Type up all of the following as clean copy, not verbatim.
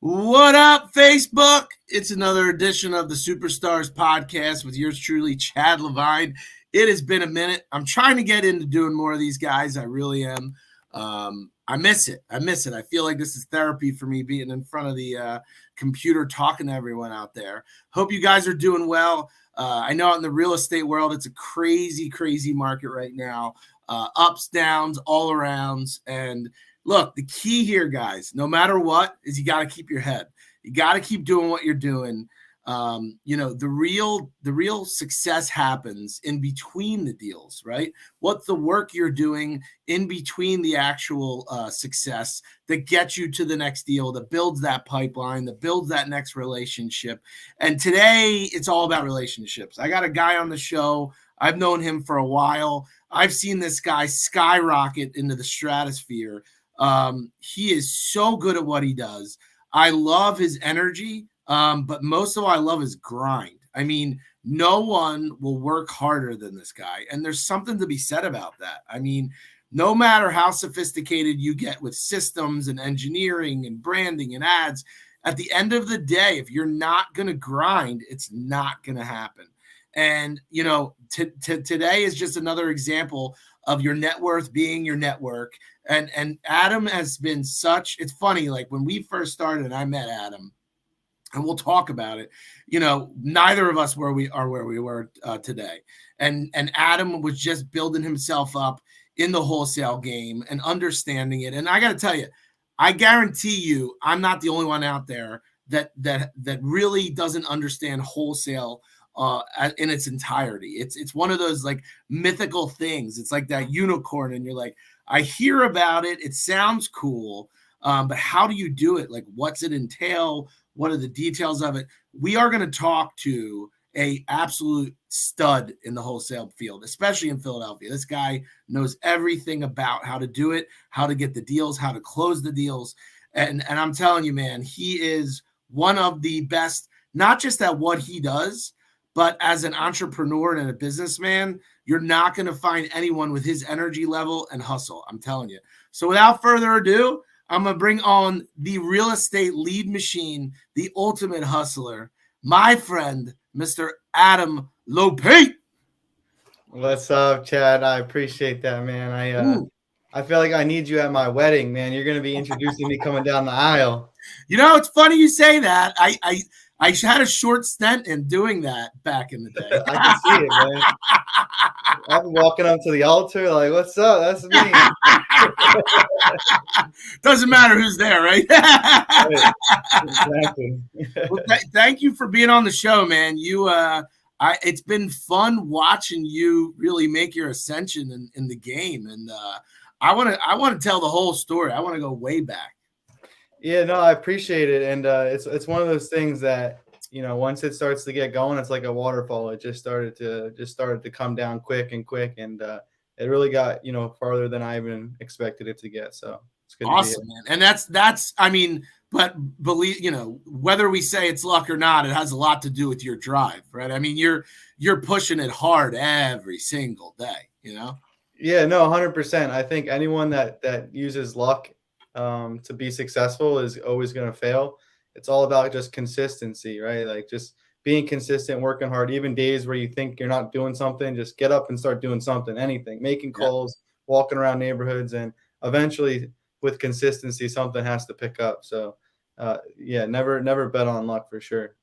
What up, Facebook? It's another edition of the Superstars podcast with yours truly, Chad Levine. It has been a minute. I'm trying to get into doing more of these guys. I really am. I miss it. I feel like this is therapy for me, being in front of the computer talking to everyone out there. Hope you guys are doing well. I know out in the real estate world, it's a crazy, crazy market right now. Ups, downs, all arounds. And look, the key here, guys, no matter what, is you got to keep your head. You got to keep doing what you're doing. The real success happens in between the deals, right? What's the work you're doing in between the actual success that gets you to the next deal, that builds that pipeline, that builds that next relationship. And today it's all about relationships. I got a guy on the show. I've known him for a while. I've seen this guy skyrocket into the stratosphere. He is so good at what he does. I love his energy. But most of all, I love his grind. I mean, no one will work harder than this guy. And there's something to be said about that. I mean, no matter how sophisticated you get with systems and engineering and branding and ads, at the end of the day, if you're not going to grind, it's not going to happen. And, today is just another example of your net worth being your network. And Adam has been it's funny, like when we first started and I met Adam, and we'll talk about it. Neither of us where we were today. And Adam was just building himself up in the wholesale game and understanding it. And I got to tell you, I guarantee you, I'm not the only one out there that really doesn't understand wholesale in its entirety. It's one of those like mythical things. It's like that unicorn, and you're like, I hear about it. It sounds cool. But how do you do it? Like, what's it entail? What are the details of it? We are going to talk to a absolute stud in the wholesale field, especially in Philadelphia. This guy knows everything about how to do it, how to get the deals, how to close the deals. And I'm telling you, man, he is one of the best, not just at what he does, but as an entrepreneur and a businessman. You're not going to find anyone with his energy level and hustle. I'm telling you. So without further ado, I'm going to bring on the real estate lead machine, the ultimate hustler, my friend, Mr. Adam Lopate. What's up, Chad? I appreciate that, man. I feel like I need you at my wedding, man. You're going to be introducing me coming down the aisle. It's funny you say that. I had a short stint in doing that back in the day. I can see it, man. I've been walking up to the altar like, what's up? That's me. Doesn't matter who's there, right? Right. Exactly. Well, thank you for being on the show, man. It's been fun watching you really make your ascension in the game. And I want to tell the whole story. I want to go way back. Yeah, no, I appreciate it. And it's one of those things that, once it starts to get going, it's like a waterfall. It just started to come down quick. And it really got, farther than I even expected it to get. So it's good. Awesome, to be here. Man. And that's, I mean, but believe, whether we say it's luck or not, it has a lot to do with your drive, right? I mean, you're pushing it hard every single day, Yeah, no, 100%. I think anyone that uses luck to be successful is always going to fail. It's all about just consistency, right? Like just being consistent, working hard, even days where you think you're not doing something, just get up and start doing something, anything, making calls, walking around neighborhoods, and eventually with consistency, something has to pick up. So never bet on luck for sure.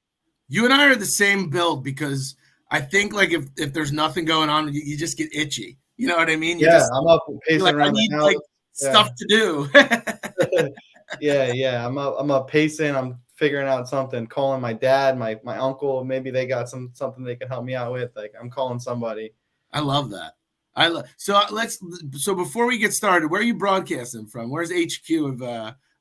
You and I are the same build, because I think like if there's nothing going on, you just get itchy. You know what I mean? I'm up pacing around the house. Stuff to do. Yeah. I'm up pacing. I'm figuring out something, calling my dad, my uncle. Maybe they got something they can help me out with. Like I'm calling somebody. I love that. So before we get started, where are you broadcasting from? Where's HQ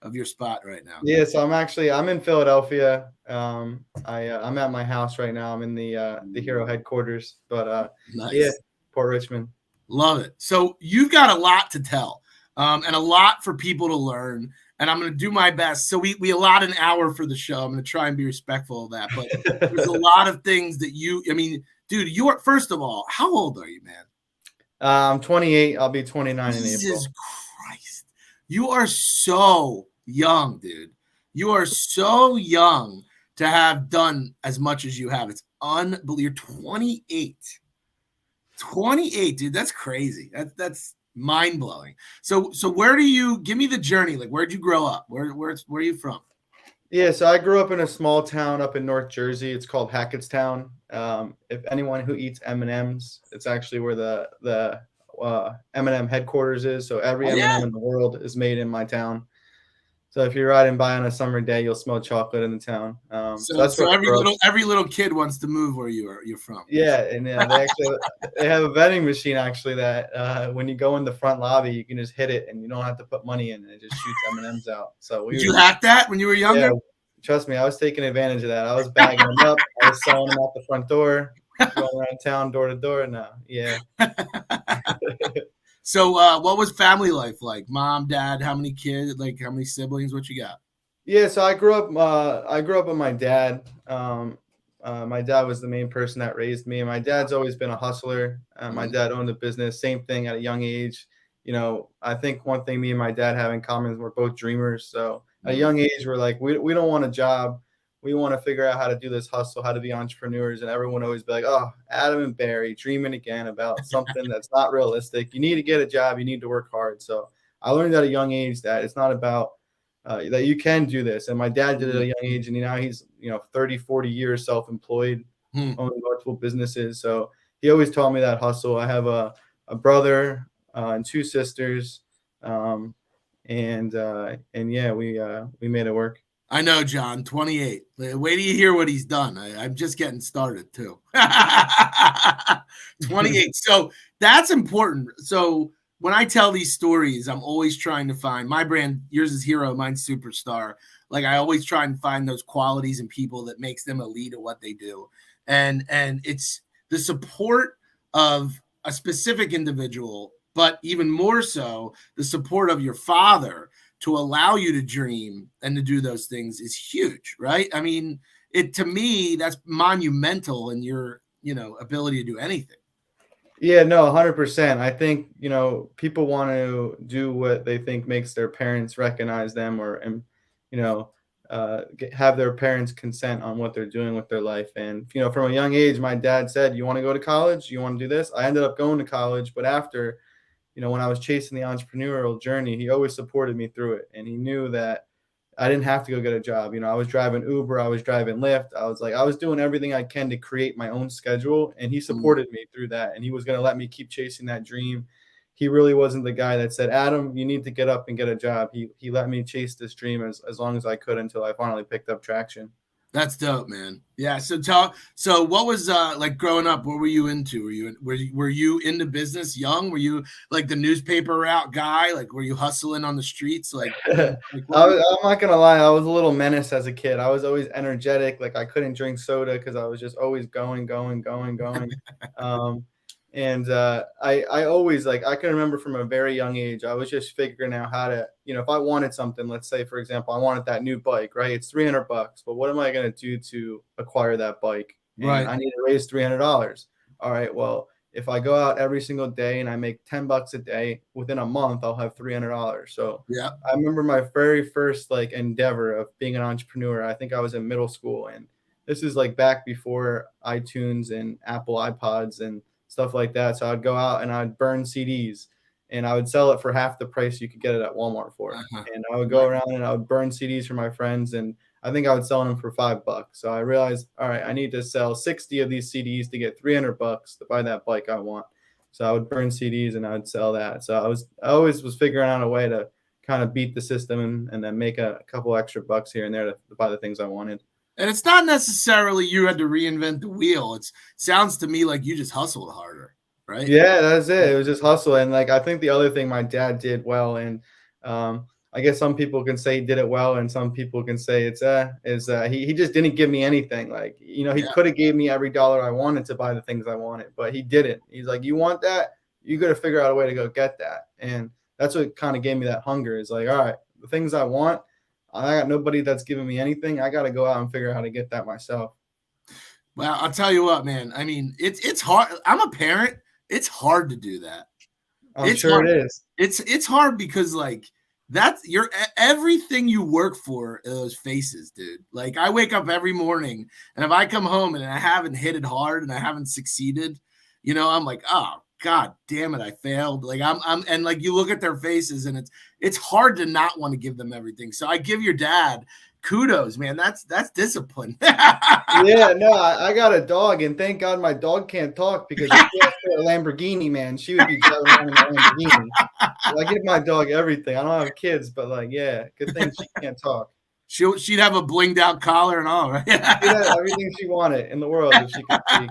of your spot right now? Yeah, so I'm in Philadelphia. I'm at my house right now. I'm in the Hero headquarters, but nice. Yeah, Port Richmond. Love it. So you've got a lot to tell, and a lot for people to learn. And I'm going to do my best. So we allot an hour for the show. I'm going to try and be respectful of that. But there's a lot of things that dude, first of all, how old are you, man? I'm 28. I'll be 29 in April. Jesus Christ. You are so young, dude. You are so young to have done as much as you have. It's unbelievable. You're 28. 28, dude. That's crazy. That's mind blowing. So where do you give me the journey? Like, where'd you grow up? Where are you from? Yeah, so I grew up in a small town up in North Jersey. It's called Hackettstown. If anyone who eats M&Ms, it's actually where the M&M headquarters is. So every Oh yeah. M&M in the world is made in my town. So if you're riding by on a summer day, you'll smell chocolate in the town. So So that's where so I grew up. every little kid wants to move where you're from. Yeah, and they have a vending machine actually that when you go in the front lobby, you can just hit it and you don't have to put money in, and it just shoots M&Ms out. So Did you hack that when you were yeah, younger? trust me, I was taking advantage of that. I was bagging them up. I was selling them out the front door, going around town door to door. No, yeah. So what was family life like? Mom, dad, how many kids? Like how many siblings? What you got? Yeah, so I grew up. I grew up with my dad. My dad was the main person that raised me. My dad's always been a hustler. My Mhm. dad owned a business. Same thing at a young age. I think one thing me and my dad have in common is we're both dreamers. So at a Mhm. young age, we're like, we don't want a job. We want to figure out how to do this hustle, how to be entrepreneurs. And everyone always be like, oh, Adam and Barry dreaming again about something that's not realistic. You need to get a job. You need to work hard. So I learned at a young age that it's not about that you can do this. And my dad did it at Mhm. a young age, and now he's 30, 40 years self-employed, Mhm. owning multiple businesses. So he always taught me that hustle. I have a brother and two sisters, and yeah, we made it work. I know, John, 28. Wait till you hear what he's done. I'm just getting started too. 28. So that's important. So when I tell these stories, I'm always trying to find my brand. Yours is hero, mine's superstar. Like I always try and find those qualities in people that makes them elite at what they do. And it's the support of a specific individual, but even more so the support of your father to allow you to dream and to do those things is huge, right? I mean, it to me that's monumental in your, ability to do anything. Yeah, no, 100%. I think, people want to do what they think makes their parents recognize them or, and, you know, have their parents consent on what they're doing with their life. And, from a young age, my dad said, you want to go to college? You want to do this? I ended up going to college, but after, when I was chasing the entrepreneurial journey, he always supported me through it. And he knew that I didn't have to go get a job. I was driving Uber, I was driving Lyft. I was doing everything I can to create my own schedule. And he Mm. supported me through that. And he was going to let me keep chasing that dream. He really wasn't the guy that said, Adam, you need to get up and get a job. He let me chase this dream as long as I could until I finally picked up traction. That's dope, man. Yeah. So what was like growing up? What were you into? Were you into business young? Were you like the newspaper route guy? Like were you hustling on the streets? Like what were I'm not gonna lie, I was a little menace as a kid. I was always energetic, like I couldn't drink soda because I was just always going, going, going, going. Um, and I always like I can remember from a very young age, I was just figuring out how to, if I wanted something, let's say for example, I wanted that new bike, right? It's $300, but what am I gonna do to acquire that bike? And right? I need to raise $300. All right, well, if I go out every single day and I make $10 a day, within a month I'll have $300. So Yeah. I remember my very first like endeavor of being an entrepreneur. I think I was in middle school, and this is like back before iTunes and Apple iPods and stuff like that. So I'd go out and I'd burn CDs, and I would sell it for half the price you could get it at Walmart for. Uh-huh. And I would go Right. around and I would burn CDs for my friends, and I think I would sell them for $5. So I realized, all right, I need to sell 60 of these CDs to get $300 to buy that bike I want. So I would burn CDs and I would sell that. So I always was figuring out a way to kind of beat the system and then make a couple extra bucks here and there to buy the things I wanted. And it's not necessarily you had to reinvent the wheel. It sounds to me like you just hustled harder, right? Yeah, that's it. It was just hustle. And like I think the other thing my dad did well, and I guess some people can say he did it well, and some people can say he just didn't give me anything. Like, he Yeah. could have gave me every dollar I wanted to buy the things I wanted, but he didn't. He's like, you want that? You gotta figure out a way to go get that. And that's what kind of gave me that hunger. Is like, all right, the things I want, I got nobody that's giving me anything. I gotta go out and figure out how to get that myself. Well, I'll tell you what, man. I mean, it's hard. I'm a parent. It's hard to do that. I'm It's sure hard. it is. It's hard because like That's everything you work for are those faces, dude. Like I wake up every morning and if I come home and I haven't hit it hard and I haven't succeeded, I'm like, oh God damn it, I failed. Like I'm and like you look at their faces and it's hard to not want to give them everything. So I give your dad kudos, man. That's discipline. Yeah, no, I got a dog, and thank God my dog can't talk because if she had a Lamborghini, man, she would be driving around in a Lamborghini. I give my dog everything. I don't have kids, but like, yeah, good thing she can't talk. She'd have a blinged out collar and all, right? She'd have everything she wanted in the world if she could speak.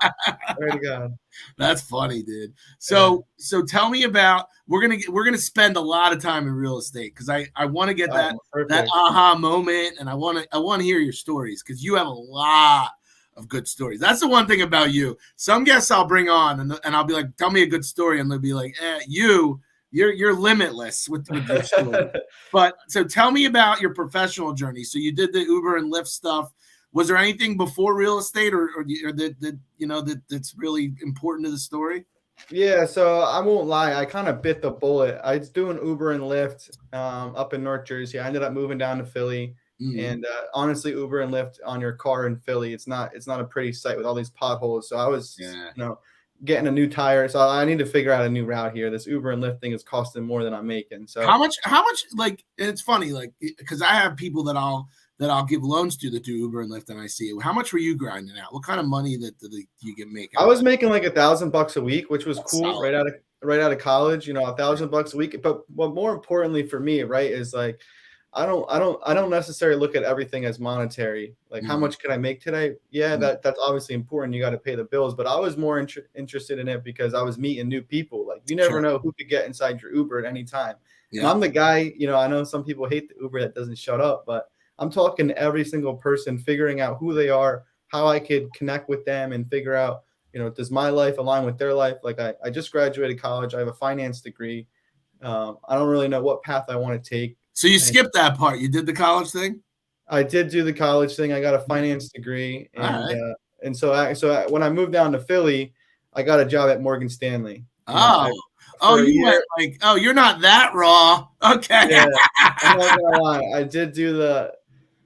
Swear to God. That's funny, dude. So tell me about we're gonna spend a lot of time in real estate because I want to get that aha moment and I want to hear your stories because you have a lot of good stories. That's the one thing about you. Some guests I'll bring on and I'll be like, tell me a good story, and they'll be like, you're limitless with your story. But so tell me about your professional journey. So you did the Uber and Lyft stuff. Was there anything before real estate or that's really important to the story? Yeah, so I won't lie, I kind of bit the bullet. I was doing Uber and Lyft up in North Jersey. I ended up moving down to Philly. And honestly, Uber and Lyft on your car in Philly, it's not a pretty sight with all these potholes. So I was getting a new tire. So I need to figure out a new route here. This Uber and Lyft thing is costing more than I'm making. So how much like, and it's funny, like, because I have people that I'll give loans to that do Uber and Lyft, and I see how much were you grinding out? What kind of money that you get making? I was making like $1,000 a week, which was That's cool. solid. Right out of college, $1,000 a week. But what more importantly for me, right, is like I don't necessarily look at everything as monetary. Like how much can I make today? Yeah, that's obviously important. You got to pay the bills, but I was more interested in it because I was meeting new people. Like you never know who could get inside your Uber at any time. Yeah. And I'm the guy, I know some people hate the Uber that doesn't shut up, but I'm talking to every single person, figuring out who they are, how I could connect with them and figure out, does my life align with their life? Like I just graduated college. I have a finance degree. I don't really know what path I want to take. So you skipped that part. You did the college thing? I did do the college thing. I got a finance degree. And so when I moved down to Philly, I got a job at Morgan Stanley. You went like, you're not that raw. Okay. Yeah, I'm not gonna lie.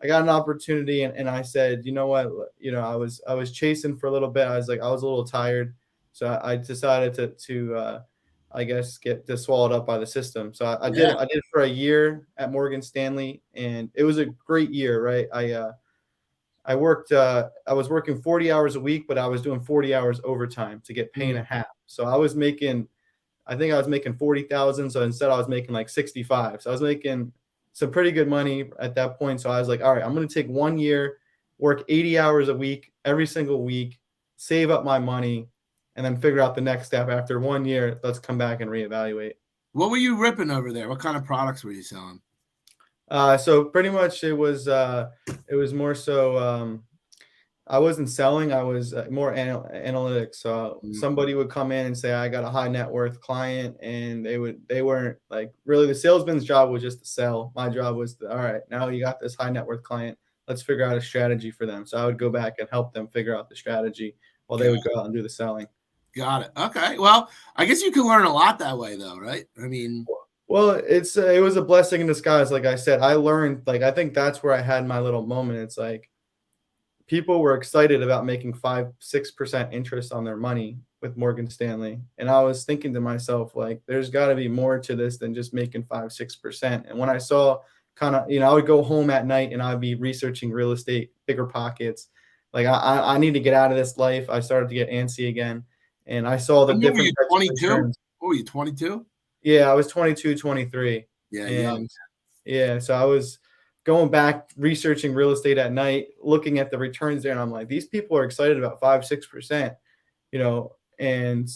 I got an opportunity and I said, you know what, I was chasing for a little bit. I was a little tired. So I decided to I guess get swallowed up by the system. So I did for a year at Morgan Stanley and it was a great year, right? I was working 40 hours a week, but I was doing 40 hours overtime to get paid a half. So I think I was making 40,000. So instead I was making like 65. So I was making some pretty good money at that point. So I was like, all right, I'm going to take 1 year, work 80 hours a week, every single week, save up my money, and then figure out the next step. After 1 year, let's come back and reevaluate. What were you ripping over there? What kind of products were you selling? So pretty much it was more so I wasn't selling. I was more analytics. So somebody would come in and say, I got a high net worth client, and they weren't like really the salesman's job was just to sell. My job was all right, now you got this high net worth client. Let's figure out a strategy for them. So I would go back and help them figure out the strategy while they would go out and do the selling. Got it. Okay. Well, I guess you can learn a lot that way though, right? I mean, well, it was a blessing in disguise. Like I said, I learned, like, I think that's where I had my little moment. It's like, people were excited about making 5-6% interest on their money with Morgan Stanley. And I was thinking to myself, like, there's got to be more to this than just making 5-6%. And when I saw kind of, I would go home at night and I'd be researching real estate, bigger pockets. Like I need to get out of this life. I started to get antsy again. And I saw the different. Were you 22? Oh, you 22? Yeah, I was 22, 23. Yeah. And yeah. So I was going back, researching real estate at night, looking at the returns there. And I'm like, these people are excited about 5-6%, and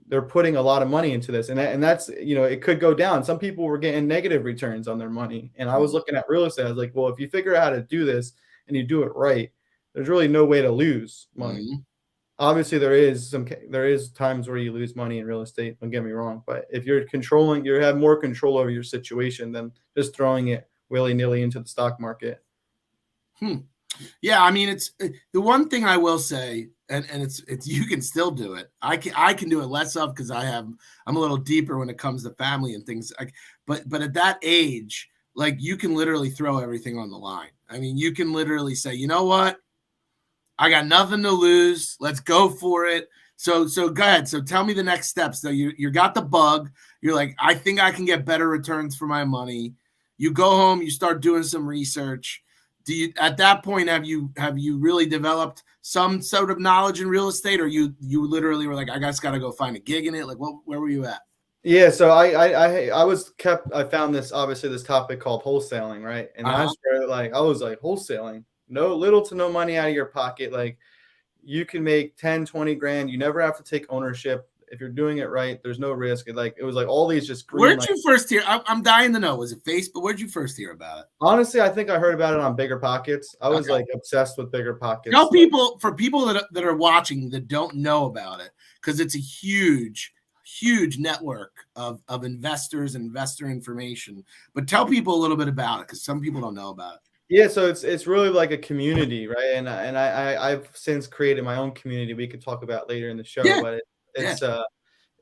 they're putting a lot of money into this. And that's, it could go down. Some people were getting negative returns on their money. And I was looking at real estate. I was like, well, if you figure out how to do this and you do it right, there's really no way to lose money. Obviously there is times where you lose money in real estate. Don't get me wrong. But if you have more control over your situation than just throwing it willy-nilly into the stock market. Yeah, I mean, it's the one thing I will say, and it's you can still do it. I can do it less of because I'm a little deeper when it comes to family and things. But at that age, like you can literally throw everything on the line. I mean, you can literally say, you know what? I got nothing to lose. Let's go for it. So go ahead. So tell me the next steps. So you got the bug. You're like, I think I can get better returns for my money. You go home, you start doing some research. Do you at that point have you really developed some sort of knowledge in real estate, or you literally were like, I just gotta go find a gig in it? Like where were you at? Yeah, so I found this, obviously, this topic called wholesaling, right? And that's where, like, I was like, wholesaling, no, little to no money out of your pocket. Like, you can make 10, 20 grand. You never have to take ownership. If you're doing it right, there's no risk. It was like all these just green Where'd you first hear? I'm dying to know. Was it Facebook? Where'd you first hear about it? Honestly, I think I heard about it on Bigger Pockets. I was like obsessed with Bigger Pockets. Tell people, for people that are watching that don't know about it, because it's a huge network of investors and investor information. But tell people a little bit about it, because some people don't know about it. Yeah, so it's really like a community, right? And I've since created my own community. We could talk about later in the show, but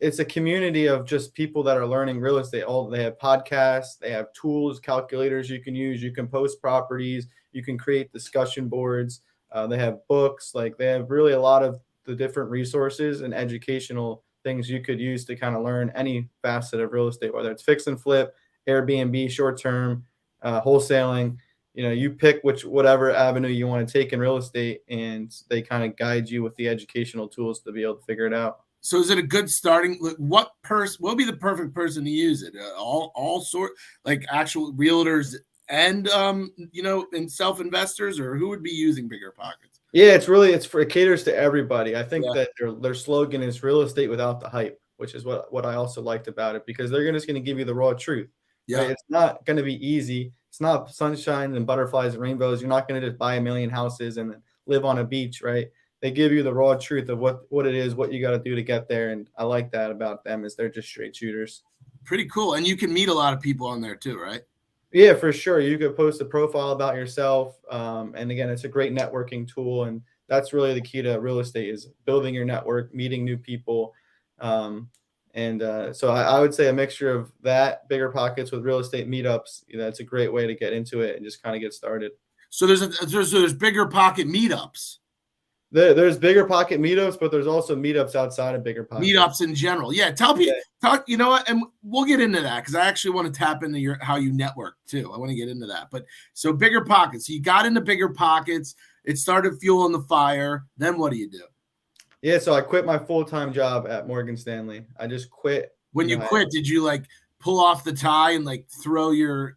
it's a community of just people that are learning real estate. They have podcasts, they have tools, calculators you can use. You can post properties, you can create discussion boards. They have books, like they have really a lot of the different resources and educational things you could use to kind of learn any facet of real estate, whether it's fix and flip, Airbnb, short term, wholesaling. You pick whatever avenue you want to take in real estate, and they kind of guide you with the educational tools to be able to figure it out. So is it a good starting? What would be the perfect person to use it? All sort, like actual realtors and and self investors, or who would be using Bigger Pockets? Yeah, it caters to everybody. I think that their slogan is real estate without the hype, which is what I also liked about it, because they're just going to give you the raw truth. Yeah, right? It's not going to be easy. It's not sunshine and butterflies and rainbows. You're not going to just buy a million houses and live on a beach, right? They give you the raw truth of what it is, what you got to do to get there. And I like that about them, is they're just straight shooters. Pretty cool. And you can meet a lot of people on there too, right? Yeah, for sure. You could post a profile about yourself. And again, it's a great networking tool. And that's really the key to real estate, is building your network, meeting new people. So I would say a mixture of that, Bigger Pockets with real estate meetups. It's a great way to get into it and just kind of get started. So there's Bigger Pocket meetups. There's Bigger Pocket meetups, but there's also meetups outside of Bigger Pocket. Meetups in general. Yeah. Tell people, you know what? And we'll get into that, because I actually want to tap into how you network too. I want to get into that. But so Bigger Pockets, you got into Bigger Pockets. It started fueling the fire. Then what do you do? Yeah. So I quit my full-time job at Morgan Stanley. I just quit. When you quit, did you like pull off the tie and like throw your,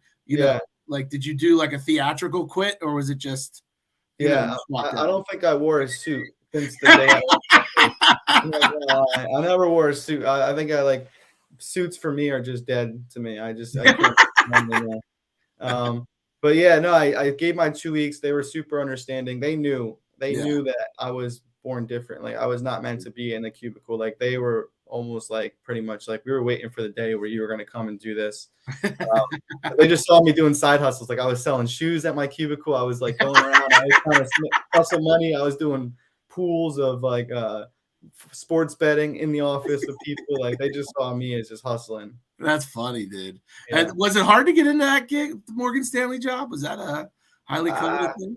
like, did you do like a theatrical quit, or was it just, I don't think I wore a suit since the day I never wore a suit. I think suits for me are just dead to me. I can't. But yeah, no, I gave my 2 weeks. They were super understanding. They knew that I was born differently. I was not meant to be in the cubicle. Like, they were almost like pretty much like we were waiting for the day where you were going to come and do this. They just saw me doing side hustles. Like, I was selling shoes at my cubicle. I was like going around. I was trying to hustle money. I was doing pools of like sports betting in the office with people. Like, they just saw me as just hustling. That's funny, dude. Yeah. And was it hard to get into that gig, the Morgan Stanley job? Was that a highly coveted thing?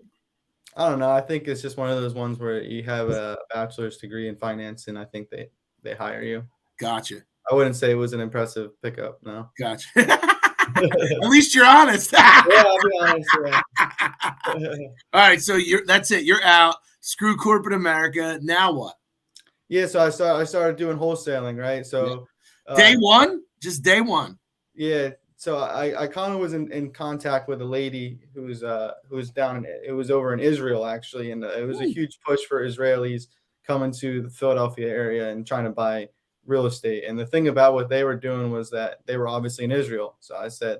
I don't know. I think it's just one of those ones where you have a bachelor's degree in finance, and I think they hire you. Gotcha. I wouldn't say it was an impressive pickup. No. Gotcha. At least you're honest. Yeah, I'll be honest. Yeah. All right. So that's it. You're out. Screw corporate America. Now what? Yeah. So I started doing wholesaling, right? So day one, just day one. Yeah. So I kind of was in contact with a lady who was down. It was over in Israel, actually, and it was a huge push for Israelis coming to the Philadelphia area and trying to buy real estate. And the thing about what they were doing was that they were obviously in Israel. So I said,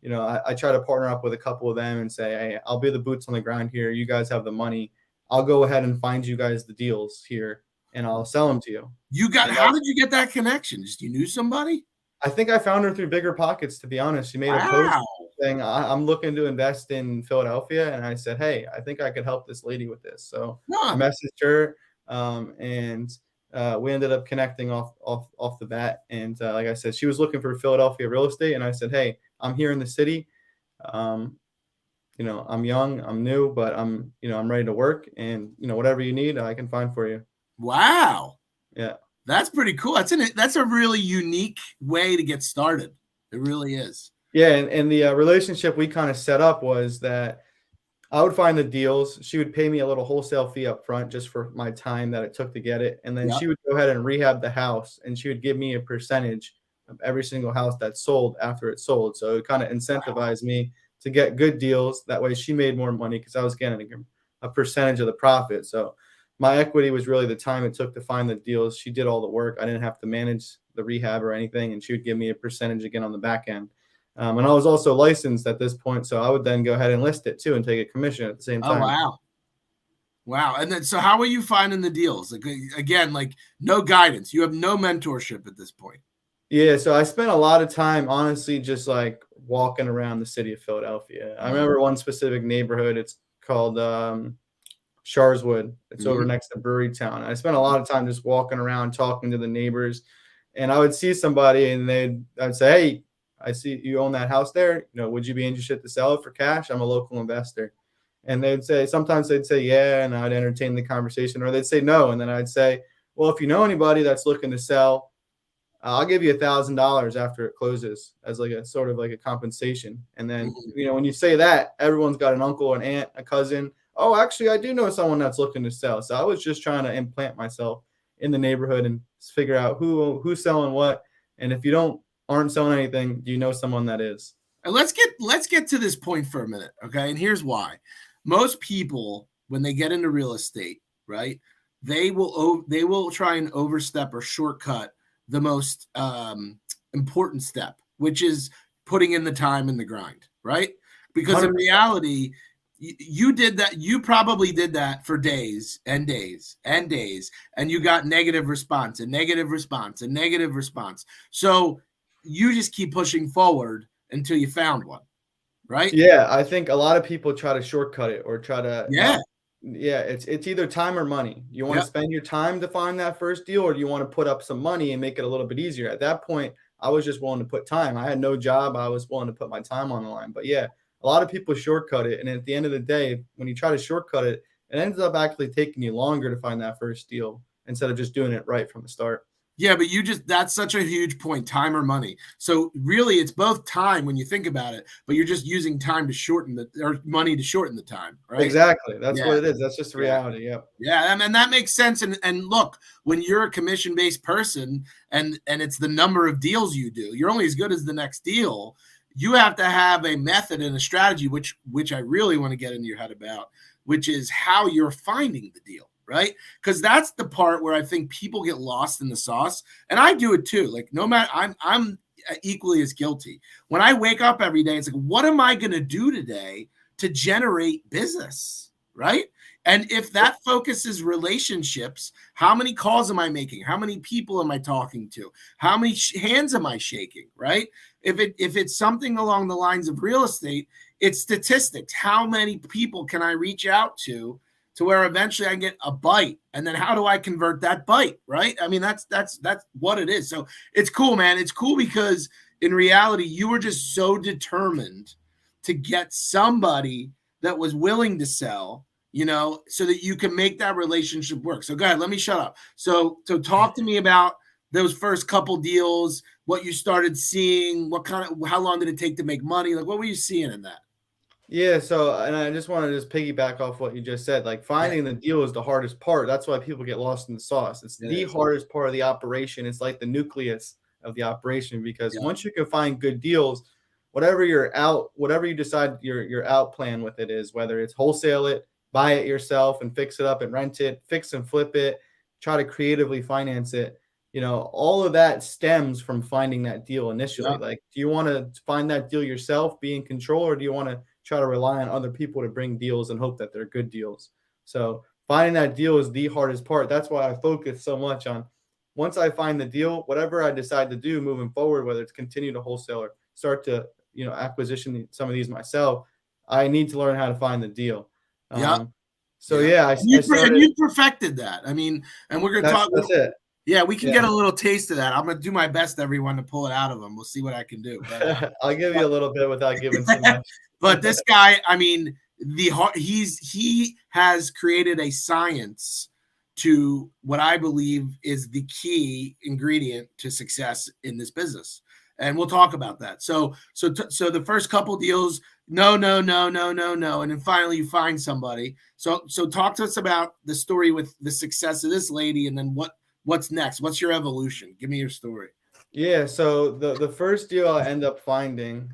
I try to partner up with a couple of them and say, hey, I'll be the boots on the ground here. You guys have the money. I'll go ahead and find you guys the deals here, and I'll sell them to you. How did you get that connection? Just you knew somebody? I think I found her through Bigger Pockets, to be honest. She made a post saying, I'm looking to invest in Philadelphia. And I said, hey, I think I could help this lady with this. So I messaged her. And we ended up connecting off the bat. And like I said, she was looking for Philadelphia real estate. And I said, hey, I'm here in the city. Um, I'm young, I'm new, but I'm ready to work, and whatever you need, I can find for you. Wow. Yeah. That's pretty cool. That's a really unique way to get started. It really is. Yeah, and the relationship we kind of set up was that I would find the deals. She would pay me a little wholesale fee up front just for my time that it took to get it, and then Yep. she would go ahead and rehab the house, and she would give me a percentage of every single house that sold after it sold. So it kind of incentivized me to get good deals. That way, she made more money because I was getting a percentage of the profit. So my equity was really the time it took to find the deals. She did all the work. I didn't have to manage the rehab or anything, and she would give me a percentage again on the back end. And I was also licensed at this point, so I would then go ahead and list it too and take a commission at the same Oh, time. wow. Wow. And then, so how are you finding the deals? Like, again, like no guidance. You have no mentorship at this point. Yeah, so I spent a lot of time, honestly, just like walking around the city of Philadelphia. I remember one specific neighborhood. It's called Sharswood. It's over next to Brewery Town. I spent a lot of time just walking around, talking to the neighbors, and I would see somebody, and I'd say, "Hey, I see you own that house there. Would you be interested to sell it for cash? I'm a local investor." And sometimes they'd say, "Yeah," and I'd entertain the conversation, or they'd say no, and then I'd say, "Well, if you know anybody that's looking to sell, I'll give you $1,000 after it closes as like a sort of like a compensation." And then, when you say that, everyone's got an uncle, an aunt, a cousin. Oh, actually, I do know someone that's looking to sell. So I was just trying to implant myself in the neighborhood and figure out who's selling what. And if you aren't selling anything, do you know someone that is? And let's get to this point for a minute, okay? And here's why. Most people, when they get into real estate, right, they will try and overstep or shortcut the most important step, which is putting in the time and the grind, right? Because in 100%. reality, you did that. You probably did that for days and days and days, and you got negative response and negative response and negative response. So you just keep pushing forward until you found one, right? Yeah, I think a lot of people try to shortcut it or try to Yeah. not. Yeah, it's either time or money. You want Yep. to spend your time to find that first deal, or do you want to put up some money and make it a little bit easier? At that point, I was just willing to put time. I had no job. I was willing to put my time on the line. But yeah, a lot of people shortcut it. And at the end of the day, when you try to shortcut it, it ends up actually taking you longer to find that first deal instead of just doing it right from the start. Yeah, but that's such a huge point, time or money. So really it's both time when you think about it, but you're just using time to shorten or money to shorten the time, right? Exactly. That's Yeah. what it is. That's just the Yeah. reality. Yep. Yeah, I mean that makes sense. And look, when you're a commission-based person and it's the number of deals you do, you're only as good as the next deal. You have to have a method and a strategy, which I really want to get into your head about, which is how you're finding the deal, right? Because that's the part where I think people get lost in the sauce, and I do it too. Like no matter, I'm equally as guilty. When I wake up every day, it's like, what am I going to do today to generate business, right? And if that focuses relationships, how many calls am I making? How many people am I talking to? How many hands am I shaking, right? If it's something along the lines of real estate, it's statistics. How many people can I reach out to where eventually I get a bite? And then how do I convert that bite, right? I mean, that's what it is. So it's cool, man. It's cool because in reality, you were just so determined to get somebody that was willing to sell, so that you can make that relationship work. So go ahead, let me shut up. So talk to me about those first couple deals, what you started seeing, how long did it take to make money? Like, what were you seeing in that? Yeah, so and I just want to just piggyback off what you just said. Like Yeah, finding the deal is the hardest part. That's why people get lost in the sauce. It's it the is. hardest part of the operation. It's like the nucleus of the operation because Yeah, once you can find good deals, whatever you decide your out plan with it is, whether it's wholesale it, buy it yourself and fix it up and rent it, fix and flip it, try to creatively finance it. All of that stems from finding that deal initially. yeah, Like, do you want to find that deal yourself, be in control, or do you want to try to rely on other people to bring deals and hope that they're good deals? So finding that deal is the hardest part. That's why I focus so much on once I find the deal, whatever I decide to do moving forward, whether it's continue to wholesale or start to, acquisition some of these myself, I need to learn how to find the deal. yeah, Um, so yeah. yeah, I And started. you perfected that. I mean, and we're going to talk. That's it. Yeah, we can Yeah. get a little taste of that. I'm gonna do my best, everyone, to pull it out of them. We'll see what I can do. I'll give you a little bit without giving too much. But this guy, I mean, he has created a science to what I believe is the key ingredient to success in this business. And we'll talk about that. So the first couple deals, no, no, no, no, no, no, and then finally you find somebody. So talk to us about the story with the success of this lady, and then what's next? What's your evolution? Give me your story. Yeah, so the first deal I end up finding,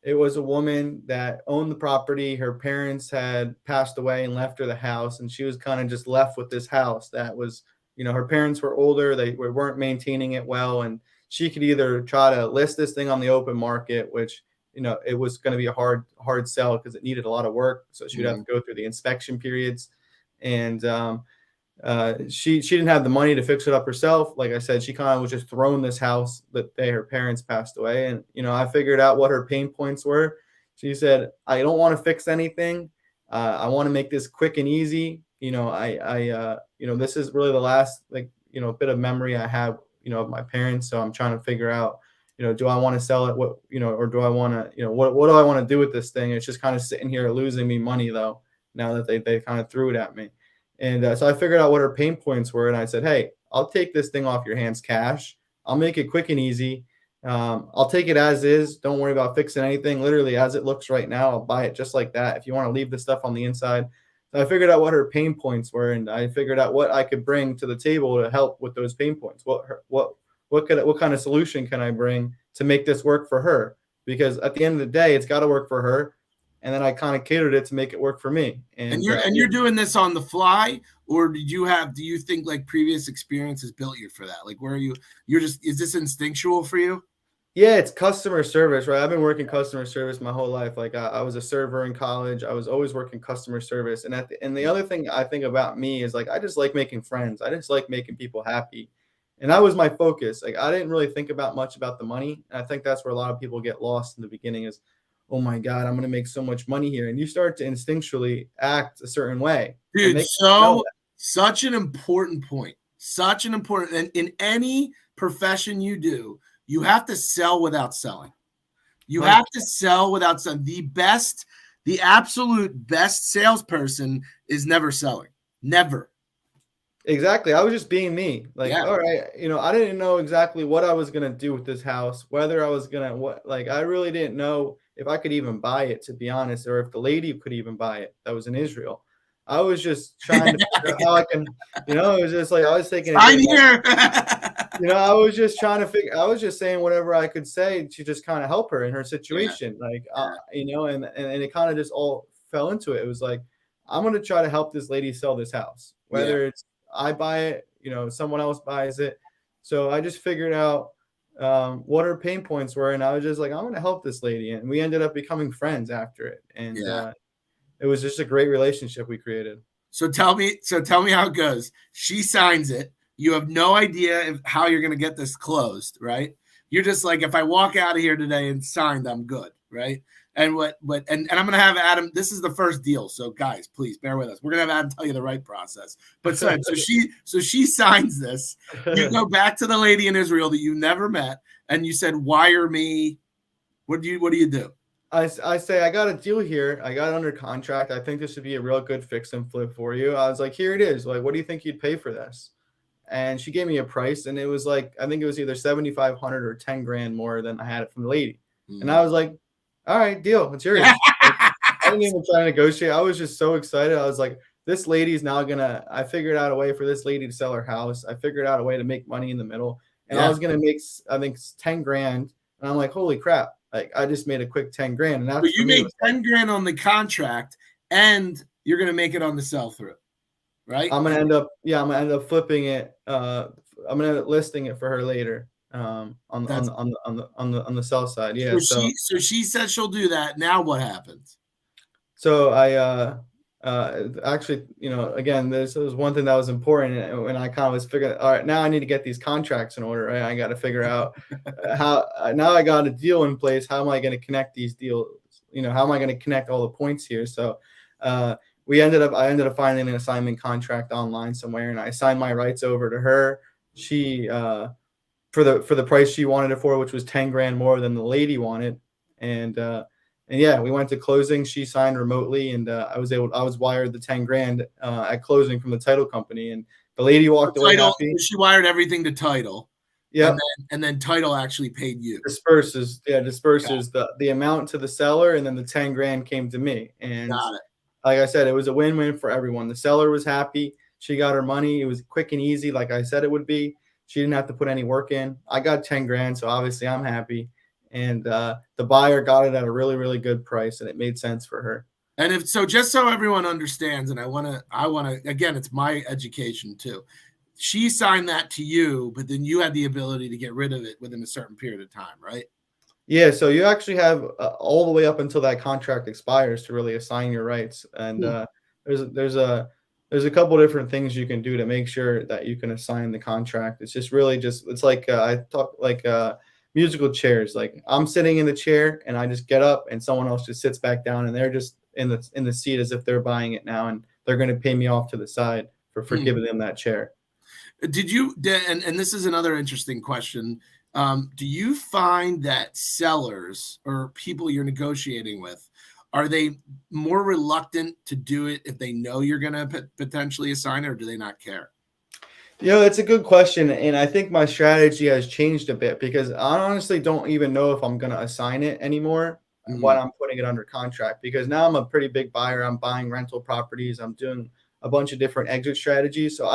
it was a woman that owned the property. Her parents had passed away and left her the house, and she was kind of just left with this house that was, her parents were older, they weren't maintaining it well, and she could either try to list this thing on the open market, which, it was going to be a hard sell because it needed a lot of work, so she would have to go through the inspection periods, and she didn't have the money to fix it up herself. Like I said, she kind of was just thrown this house that day her parents passed away. And, I figured out what her pain points were. She said, I don't want to fix anything. I want to make this quick and easy. This is really the last, bit of memory I have, of my parents. So I'm trying to figure out, do I want to sell it? Or do I want to, what do I want to do with this thing? It's just kind of sitting here losing me money though, now that they kind of threw it at me. And so I figured out what her pain points were, and I said, "Hey, I'll take this thing off your hands cash. I'll make it quick and easy. I'll take it as is. Don't worry about fixing anything. Literally as it looks right now, I'll buy it just like that. If you want to leave the stuff on the inside." So I figured out what her pain points were, and I figured out what I could bring to the table to help with those pain points. What kind of solution can I bring to make this work for her? Because at the end of the day, it's got to work for her. And then I kind of catered it to make it work for me. And you're doing this on the fly, or do you think like previous experiences built you for that? Like, where are you're just, is this instinctual for you? Yeah, it's customer service, right? I've been working customer service my whole life. Like I was a server in college. I was always working customer service. And the other thing I think about me is like I just like making friends. I just like making people happy. And that was my focus. Like I didn't really think about much about the money. And I think that's where a lot of people get lost in the beginning is, oh my God, I'm gonna make so much money here. And you start to instinctually act a certain way. And Dude, they know that. such an important point. Such an important, and in any profession you do, you have to sell without selling. You have to sell without selling. The absolute best salesperson is never selling. Never. Exactly. I was just being me. Like, Yeah. all right, I didn't know exactly what I was gonna do with this house, whether I was gonna I really didn't know if I could even buy it, to be honest, or if the lady could even buy it that was in Israel. I was just trying to figure out how I can, it was just like I was taking I'm here. I was just trying to figure. I was just saying whatever I could say to just kind of help her in her situation, and it kind of just all fell into it. It was like I'm gonna try to help this lady sell this house, whether it's I buy it, someone else buys it. So I just figured out what her pain points were, and I was just like, I'm gonna help this lady, and we ended up becoming friends after it, and it was just a great relationship we created. So tell me how it goes. She signs it. You have no idea how you're going to get this closed, right? You're just like, if I walk out of here today and signed, I'm good, right? And and I'm going to have Adam. This is the first deal, so guys, please bear with us. We're going to have Adam tell you the right process. But so she signs this. You go back to the lady in Israel that you never met, and you said, "Wire me." What do you do? I say, I got a deal here. I got it under contract. I think this should be a real good fix and flip for you. I was like, here it is. Like, what do you think you'd pay for this? And she gave me a price, and it was like, I think it was either 7,500 or 10 grand more than I had it from the lady. And I was like, all right, deal. It's yours. Like, I didn't even try to negotiate. I was just so excited. I was like, this lady's now I figured out a way for this lady to sell her house. I figured out a way to make money in the middle. And I was going to make, I think, 10 grand. And I'm like, holy crap. Like I just made a quick 10 grand. And that's but you made 10 grand on the contract, and you're going to make it on the sell through, right? I'm going to end up flipping it. I'm going to end up listing it for her later on the sell side. Yeah. So she said she'll do that. Now what happens? So I actually, again, this was one thing that was important, and I kind of was figuring, all right, now I need to get these contracts in order, right? I got to figure out how, now I got a deal in place. How am I going to connect these deals? How am I going to connect all the points here? So I ended up finding an assignment contract online somewhere, and I signed my rights over to her. She for the price she wanted it for, which was 10 grand more than the lady wanted. And yeah, we went to closing. She signed remotely, and I was wired the 10 grand at closing from the title company, and the lady walked away Title, happy. she wired everything to Title. Yep. And then Title actually paid you. Disperses the amount to the seller, and then the 10 grand came to me. And Got it. like I said, it was a win-win for everyone. The seller was happy. She got her money. It was quick and easy, like I said it would be. She didn't have to put any work in. I got 10 grand, so obviously I'm happy. And the buyer got it at a really, really good price, and it made sense for her. And if so, just so everyone understands, and I want to, again, it's my education too. She signed that to you, but then you had the ability to get rid of it within a certain period of time, right? Yeah, so you actually have all the way up until that contract expires to really assign your rights. And there's a couple different things you can do to make sure that you can assign the contract. It's just really it's like I talk like musical chairs. Like I'm sitting in the chair and I just get up and someone else just sits back down and they're just in the seat as if they're buying it now, and they're going to pay me off to the side for giving them that chair. Did you, and this is another interesting question. Do you find that sellers or people you're negotiating with, are they more reluctant to do it if they know you're going to potentially assign it, or do they not care? It's a good question. And I think my strategy has changed a bit because I honestly don't even know if I'm going to assign it anymore when I'm putting it under contract, because now I'm a pretty big buyer. I'm buying rental properties. I'm doing a bunch of different exit strategies. So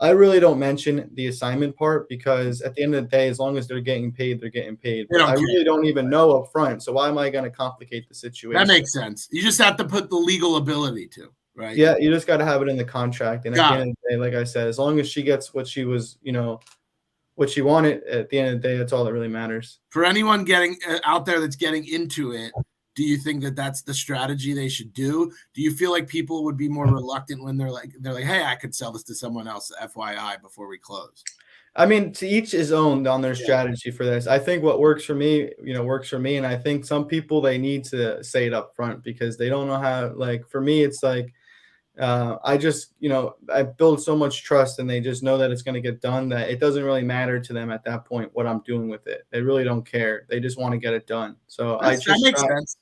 I really don't mention the assignment part, because at the end of the day, as long as they're getting paid, they're getting paid. But I really don't even know up front. So why am I going to complicate the situation? That makes sense. You just have to put the legal ability to, right? Yeah, you just got to have it in the contract. And at the end of the day, like I said, as long as she gets what she was, what she wanted, at the end of the day, that's all that really matters. For anyone getting out there that's getting into it, do you think that that's the strategy they should do? Do you feel like people would be more reluctant when they're like, hey, I could sell this to someone else, FYI, before we close? I mean, to each his own on their strategy for this. I think what works for me, works for me. And I think some people, they need to say it up front because they don't know how. Like for me, it's like I just, I build so much trust, and they just know that it's going to get done, that it doesn't really matter to them at that point what I'm doing with it. They really don't care. They just want to get it done. So that makes sense.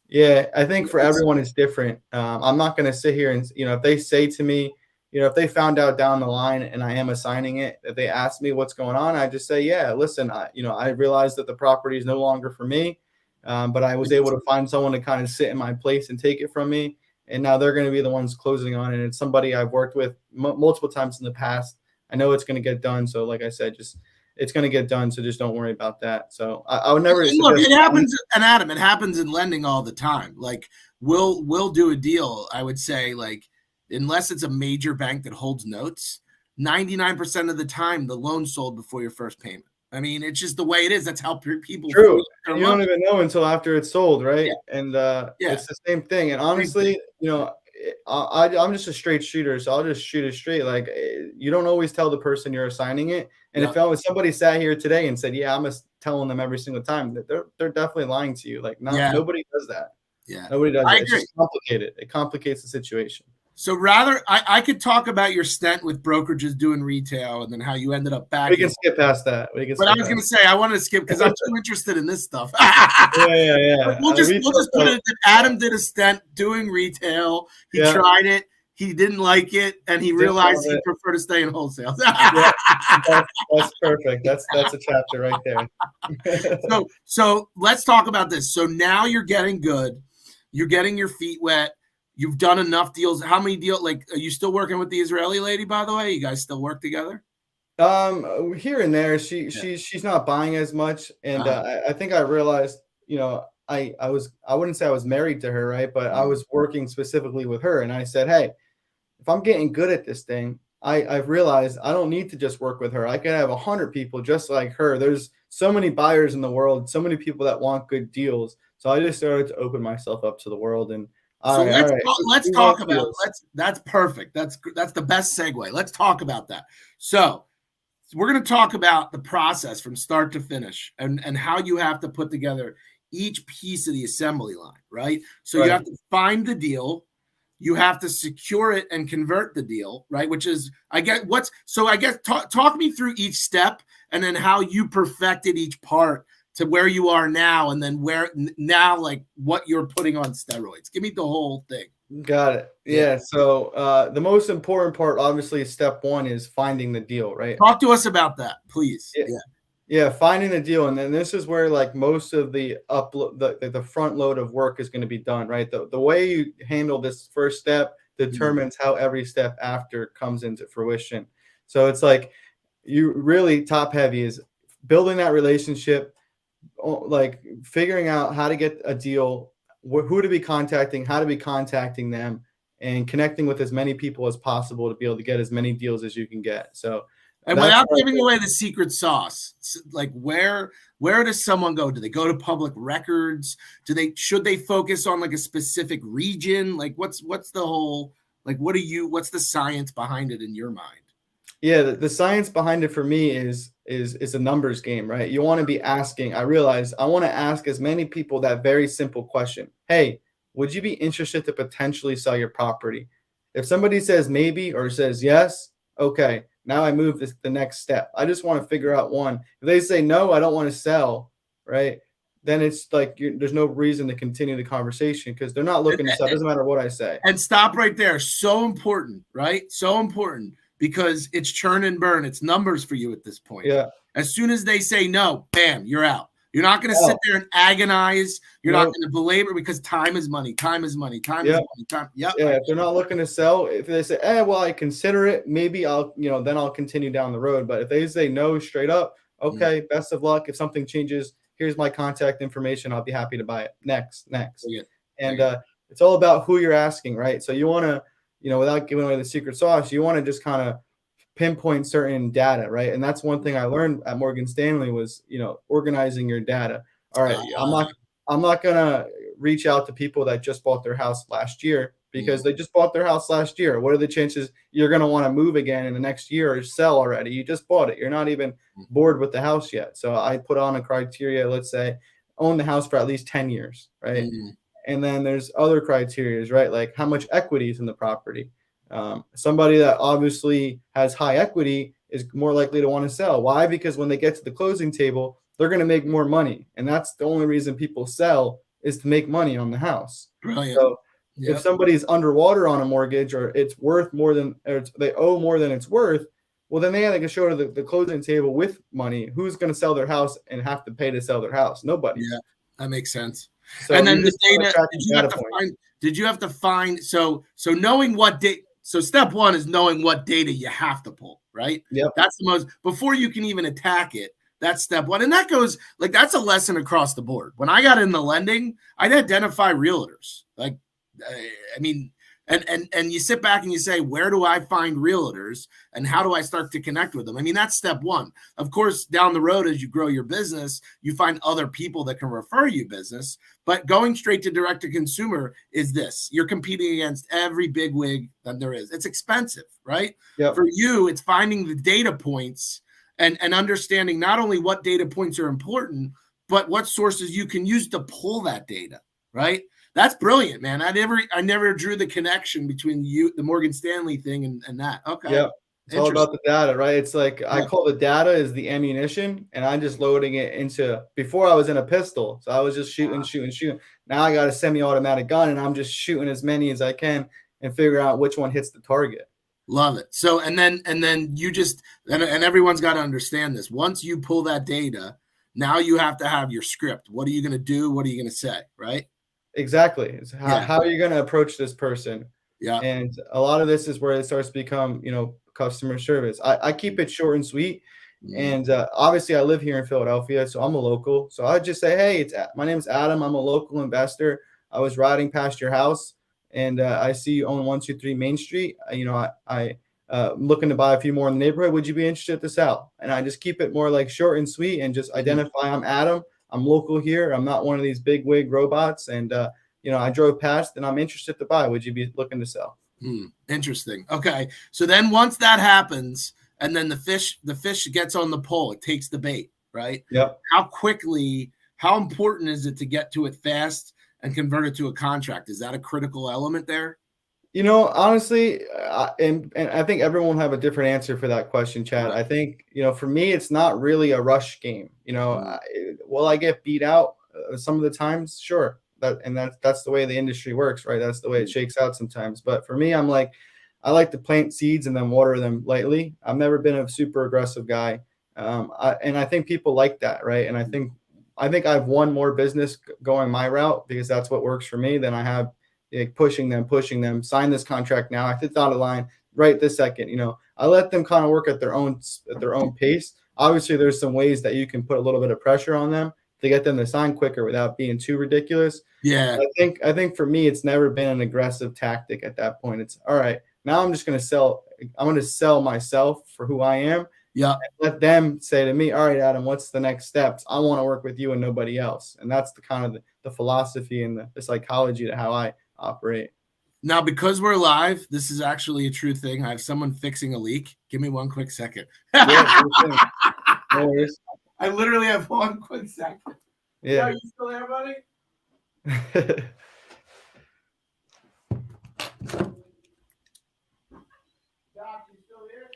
Yeah, I think for everyone it's different. I'm not going to sit here and, if they say to me, if they found out down the line and I am assigning it, if they ask me what's going on, I just say, yeah, listen, I realized that the property is no longer for me, but I was able to find someone to kind of sit in my place and take it from me. And now they're going to be the ones closing on it. And it's somebody I've worked with multiple times in the past. I know it's going to get done. So like I said, it's going to get done. So just don't worry about that. So I would never. Look, it happens, and Adam, it happens in lending all the time. Like we'll do a deal. I would say, like, unless it's a major bank that holds notes, 99% of the time the loan's sold before your first payment. I mean, it's just the way it is. That's how people. True. You don't even know until after it's sold, right? Yeah. And it's the same thing. And honestly, I'm just a straight shooter, so I'll just shoot it straight. Like, you don't always tell the person you're assigning it. And if somebody sat here today and said, "Yeah, I'm telling them every single time," that they're definitely lying to you. Like, nobody does that. Yeah, nobody does that. It's just complicated. It complicates the situation. So rather, I could talk about your stint with brokerages doing retail, and then how you ended up back. We can skip past that. But I was going to say, I wanted to skip because I'm too interested in this stuff. Yeah. We'll just put it that Adam did a stint doing retail. He tried it. He didn't like it, and he realized he preferred to stay in wholesale. That's perfect. That's a chapter right there. So let's talk about this. So now you're getting good. You're getting your feet wet. You've done enough deals. How many deals? Like, are you still working with the Israeli lady, by the way? You guys still work together? Here and there. She's not buying as much, and I think I realized, I wouldn't say I was married to her, right? But I was working specifically with her, and I said, hey, if I'm getting good at this thing, I've realized I don't need to just work with her. I can have 100 people just like her. There's so many buyers in the world, so many people that want good deals. So I just started to open myself up to the world. And let's talk about that's perfect. That's the best segue. Let's talk about that. So we're going to talk about the process from start to finish, and how you have to put together each piece of the assembly line, right? So you have to find the deal. you have to secure it and convert the deal, right? Which is, I guess, talk me through each step and then how you perfected each part to where you are now, and then where now, like what you're putting on steroids. Give me the whole thing. Got it. Yeah. So the most important part, obviously, step one is finding the deal, right? Talk to us about that, please. Yeah. Yeah, finding the deal, and then this is where like most of the upload, the front load of work is going to be done, right? The way you handle this first step determines how every step after comes into fruition. So it's like you really top heavy is building that relationship, like figuring out how to get a deal, who to be contacting, how to be contacting them, and connecting with as many people as possible to be able to get as many deals as you can get. So and without giving away the secret sauce, like where does someone go? Do they go to public records? Should they focus on like a specific region? Like what's the whole, like what's the science behind it in your mind? Yeah, the science behind it for me is a numbers game, right? You want to be asking. I realize I want to ask as many people that very simple question. Hey, would you be interested to potentially sell your property? If somebody says maybe or says yes, okay, now I move the next step. I just want to figure out one. If they say no, I don't want to sell, right? Then it's like there's no reason to continue the conversation because they're not looking to sell. It doesn't matter what I say. And stop right there. So important, right? So important because it's churn and burn. It's numbers for you at this point. Yeah. As soon as they say no, bam, you're out. You're not going to sit there and agonize. You're not going to belabor because time is money. Time is money. Time is money. Time. Yep. Yeah. If they're not looking to sell, if they say, well, I consider it, maybe I'll, then I'll continue down the road. But if they say no straight up, okay, best of luck. If something changes, here's my contact information. I'll be happy to buy it. Next. And it's all about who you're asking, right? So you want to, without giving away the secret sauce, you want to just kind of pinpoint certain data, right? And that's one thing I learned at Morgan Stanley was, organizing your data. All right, I'm not gonna reach out to people that just bought their house last year because they just bought their house last year. What are the chances you're gonna want to move again in the next year or sell already? You just bought it. You're not even bored with the house yet. So I put on a criteria, let's say, own the house for at least 10 years, right? And then there's other criterias, right? Like how much equity is in the property. Somebody that obviously has high equity is more likely to want to sell. Why? Because when they get to the closing table, they're going to make more money. And that's the only reason people sell is to make money on the house. Brilliant. So if somebody's underwater on a mortgage or it's worth more than, or they owe more than it's worth, well, then they can show to the closing table with money. Who's going to sell their house and have to pay to sell their house? Nobody. Yeah, that makes sense. So and then the data, did you have to find, so knowing what data, so step one is knowing what data you have to pull, right? Yep. That's the most, before you can even attack it, that's step one. And that goes, like, that's a lesson across the board. When I got into lending, I'd identify realtors. Like, I mean, and you sit back and you say, where do I find realtors and how do I start to connect with them? I mean, that's step one. Of course, down the road, as you grow your business, you find other people that can refer you business, but going straight to direct to consumer is this. You're competing against every big wig that there is. It's expensive, right? Yep. For you, it's finding the data points and understanding not only what data points are important, but what sources you can use to pull that data, right? That's brilliant, man. I never drew the connection between the Morgan Stanley thing and that. Okay. Yeah. It's all about the data, right? It's like I call the data is the ammunition, and I'm just loading it into. Before I was in a pistol, so I was just shooting. Now I got a semi-automatic gun, and I'm just shooting as many as I can and figure out which one hits the target. Love it. So and then you just and everyone's got to understand this. Once you pull that data, now you have to have your script. What are you going to do? What are you going to say? Right. Exactly. It's how are you going to approach this person? Yeah. And a lot of this is where it starts to become, customer service. I keep it short and sweet. And obviously I live here in Philadelphia, so I'm a local. So I just say, hey, my name is Adam. I'm a local investor. I was riding past your house and I see you own 123 Main Street. I'm looking to buy a few more in the neighborhood. Would you be interested to sell? And I just keep it more like short and sweet and just identify I'm Adam. I'm local here. I'm not one of these big wig robots. And, I drove past and I'm interested to buy. Would you be looking to sell? Interesting. Okay. So then once that happens and then the fish gets on the pole, it takes the bait, right? Yep. How important is it to get to it fast and convert it to a contract? Is that a critical element there? Honestly, and I think everyone will have a different answer for that question, Chad. I think, for me, it's not really a rush game. Will I get beat out some of the times? Sure. That's the way the industry works, right? That's the way it shakes out sometimes. But for me, I like to plant seeds and then water them lightly. I've never been a super aggressive guy. And I think people like that, right? And I think I've won more business going my route because that's what works for me than I have pushing them, sign this contract now. I hit the dotted line right this second. I let them kind of work at their own pace. Obviously, there's some ways that you can put a little bit of pressure on them to get them to sign quicker without being too ridiculous. Yeah. I think for me, it's never been an aggressive tactic at that point. It's all right. Now I'm just going to sell. I'm going to sell myself for who I am. Yeah. Let them say to me, all right, Adam, what's the next steps? I want to work with you and nobody else. And that's the kind of the philosophy and the psychology to how I operate. Now, because we're live, this is actually a true thing. I have someone fixing a leak. Give me one quick second. Yeah, no worries. I literally have one quick second. Yeah. Are you still there, buddy? Doc, you still here?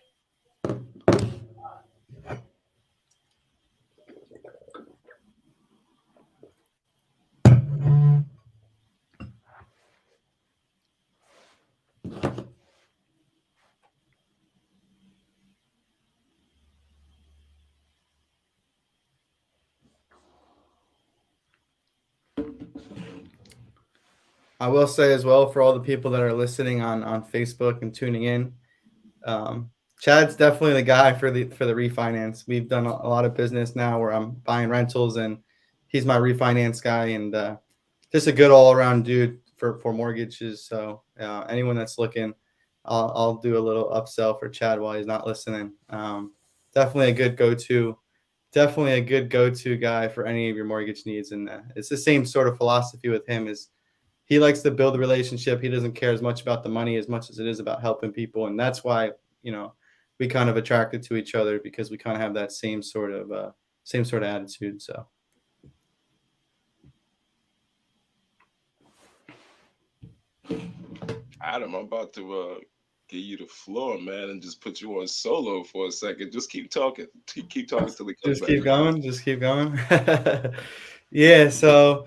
I will say as well for all the people that are listening on Facebook and tuning in, Chad's definitely the guy for the refinance. We've done a lot of business now where I'm buying rentals and he's my refinance guy and just a good all around dude for mortgages. So anyone that's looking, I'll do a little upsell for Chad while he's not listening. Definitely a good go-to. Definitely a good go-to guy for any of your mortgage needs. And it's the same sort of philosophy with him is he likes to build a relationship. He doesn't care as much about the money as much as it is about helping people. And that's why, we kind of attracted to each other because we kind of have that same sort of attitude. So. Adam, I'm about to give you the floor, man, and just put you on solo for a second. Just keep talking. Keep talking till he comes back. Just keep going. Yeah. So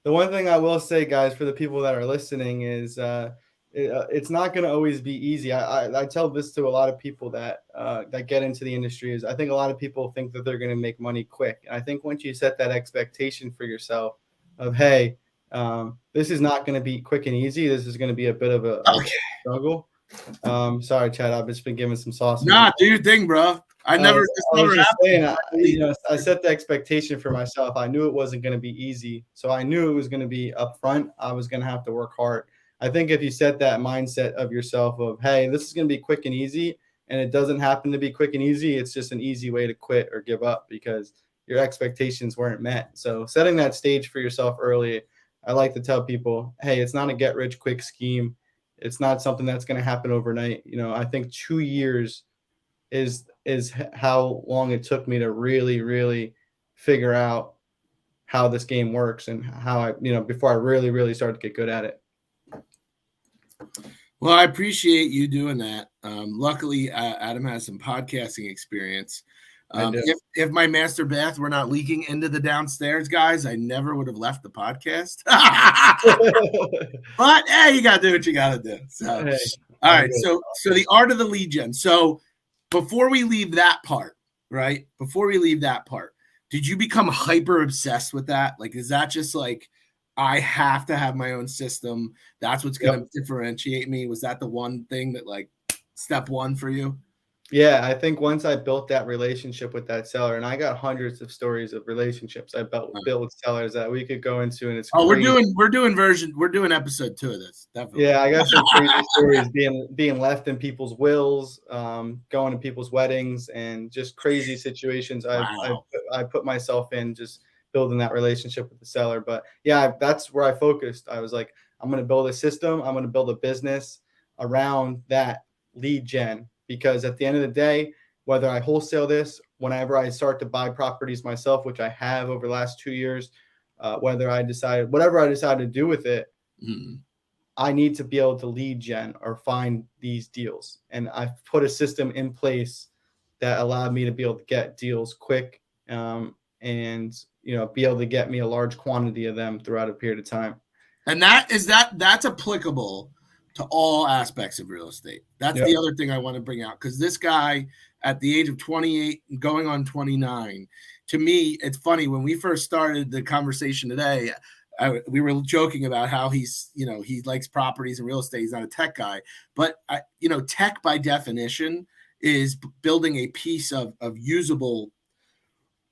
the one thing I will say, guys, for the people that are listening is it's not going to always be easy. I tell this to a lot of people that get into the industry is I think a lot of people think that they're going to make money quick. And I think once you set that expectation for yourself of, hey, this is not going to be quick and easy. This is going to be a bit of a struggle. Sorry, Chad. I've just been giving some sauce. Nah, do your thing, bro. I set the expectation for myself. I knew it wasn't going to be easy. So I knew it was going to be upfront. I was going to have to work hard. I think if you set that mindset of yourself of, hey, this is going to be quick and easy, and it doesn't happen to be quick and easy, it's just an easy way to quit or give up because your expectations weren't met. So setting that stage for yourself early, I like to tell people, hey, it's not a get rich quick scheme. It's not something that's going to happen overnight. I think 2 years is how long it took me to really, really figure out how this game works and how I, before I really, really started to get good at it. Well, I appreciate you doing that. Luckily, Adam has some podcasting experience. If my master bath were not leaking into the downstairs, guys, I never would have left the podcast. But hey, you gotta do what you gotta do. So, hey, all right. So the art of the lead gen. So before we leave that part, right? Before we leave that part, did you become hyper obsessed with that? Like, is that just like I have to have my own system? That's what's going to differentiate me. Was that the one thing that like step one for you? Yeah, I think once I built that relationship with that seller, and I got hundreds of stories of relationships I built with sellers that we could go into, and it's we're doing episode 2 of this. Definitely. Yeah, I got some crazy stories being left in people's wills, going to people's weddings, and just crazy situations I put myself in just building that relationship with the seller. But yeah, that's where I focused. I was like, I'm going to build a system. I'm going to build a business around that lead gen. Because at the end of the day, whether I wholesale this, whenever I start to buy properties myself, which I have over the last 2 years, whatever I decide to do with it, I need to be able to lead gen or find these deals. And I've put a system in place that allowed me to be able to get deals quick, and be able to get me a large quantity of them throughout a period of time. And that's applicable to all aspects of real estate. That's the other thing I want to bring out, because this guy at the age of 28 going on 29, to me, it's funny, when we first started the conversation today, we were joking about how he's, he likes properties and real estate. He's not a tech guy, but tech by definition is building a piece of usable.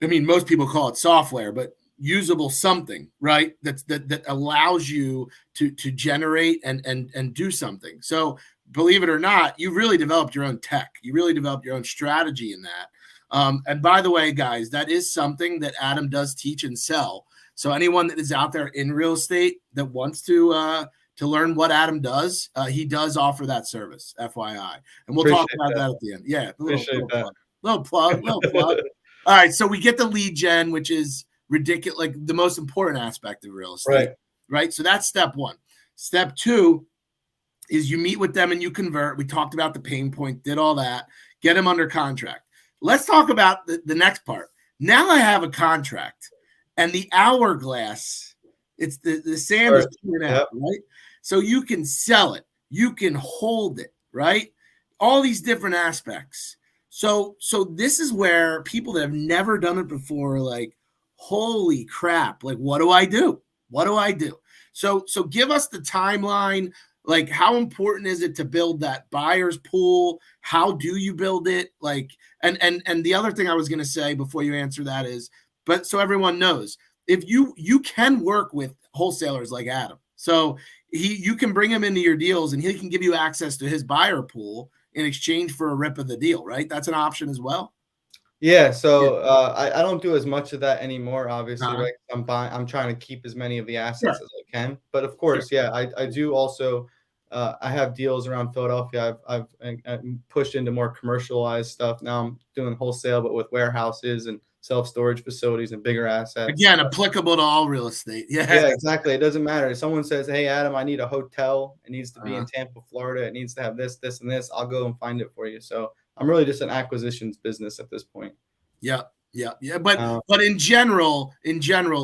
I mean, most people call it software, but usable something, right? That allows you to generate and do something. So believe it or not, you really developed your own tech. You really developed your own strategy in that. And by the way, guys, that is something that Adam does teach and sell. So anyone that is out there in real estate that wants to learn what Adam does, he does offer that service, FYI. And we'll talk about that at the end. Yeah, little plug. All right, so we get the lead gen, which is ridiculous, like the most important aspect of real estate, right? So that's step one. Step two is you meet with them and you convert. We talked about the pain point, did all that, get them under contract. Let's talk about the next part. Now I have a contract, and the hourglass, it's the sand is coming out, right? So you can sell it, you can hold it, right? All these different aspects. So this is where people that have never done it before are like, holy crap, like, what do I do? What do I do? So give us the timeline. Like, how important is it to build that buyer's pool? How do you build it? Like, and the other thing I was going to say before you answer that is, but so everyone knows, if you can work with wholesalers like Adam. So you can bring him into your deals and he can give you access to his buyer pool in exchange for a rip of the deal, right? That's an option as well. Yeah, so I don't do as much of that anymore, obviously, right? I'm trying to keep as many of the assets as I can, but of course, I do also. I have deals around Philadelphia. I've pushed into more commercialized stuff. Now I'm doing wholesale, but with warehouses and self-storage facilities and bigger assets. Again, applicable to all real estate. Yeah, exactly. It doesn't matter. If someone says, "Hey, Adam, I need a hotel. It needs to be in Tampa, Florida. It needs to have this, this, and this," I'll go and find it for you. So I'm really just an acquisitions business at this point. Yeah. But in general,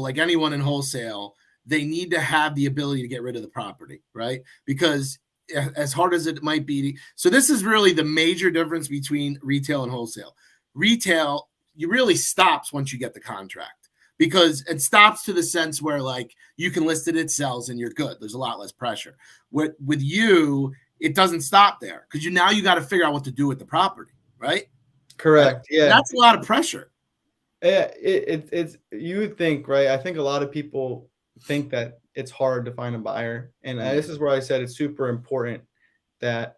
like anyone in wholesale, they need to have the ability to get rid of the property, right? Because as hard as it might be, so this is really the major difference between retail and wholesale. Retail, you really stops once you get the contract, because it stops to the sense where like you can list it, it sells, and you're good. There's a lot less pressure. With you, it doesn't stop there, because now you got to figure out what to do with the property, right? Correct. Yeah, that's a lot of pressure. Yeah, it's you would think, right? I think a lot of people think that it's hard to find a buyer, and this is where I said it's super important that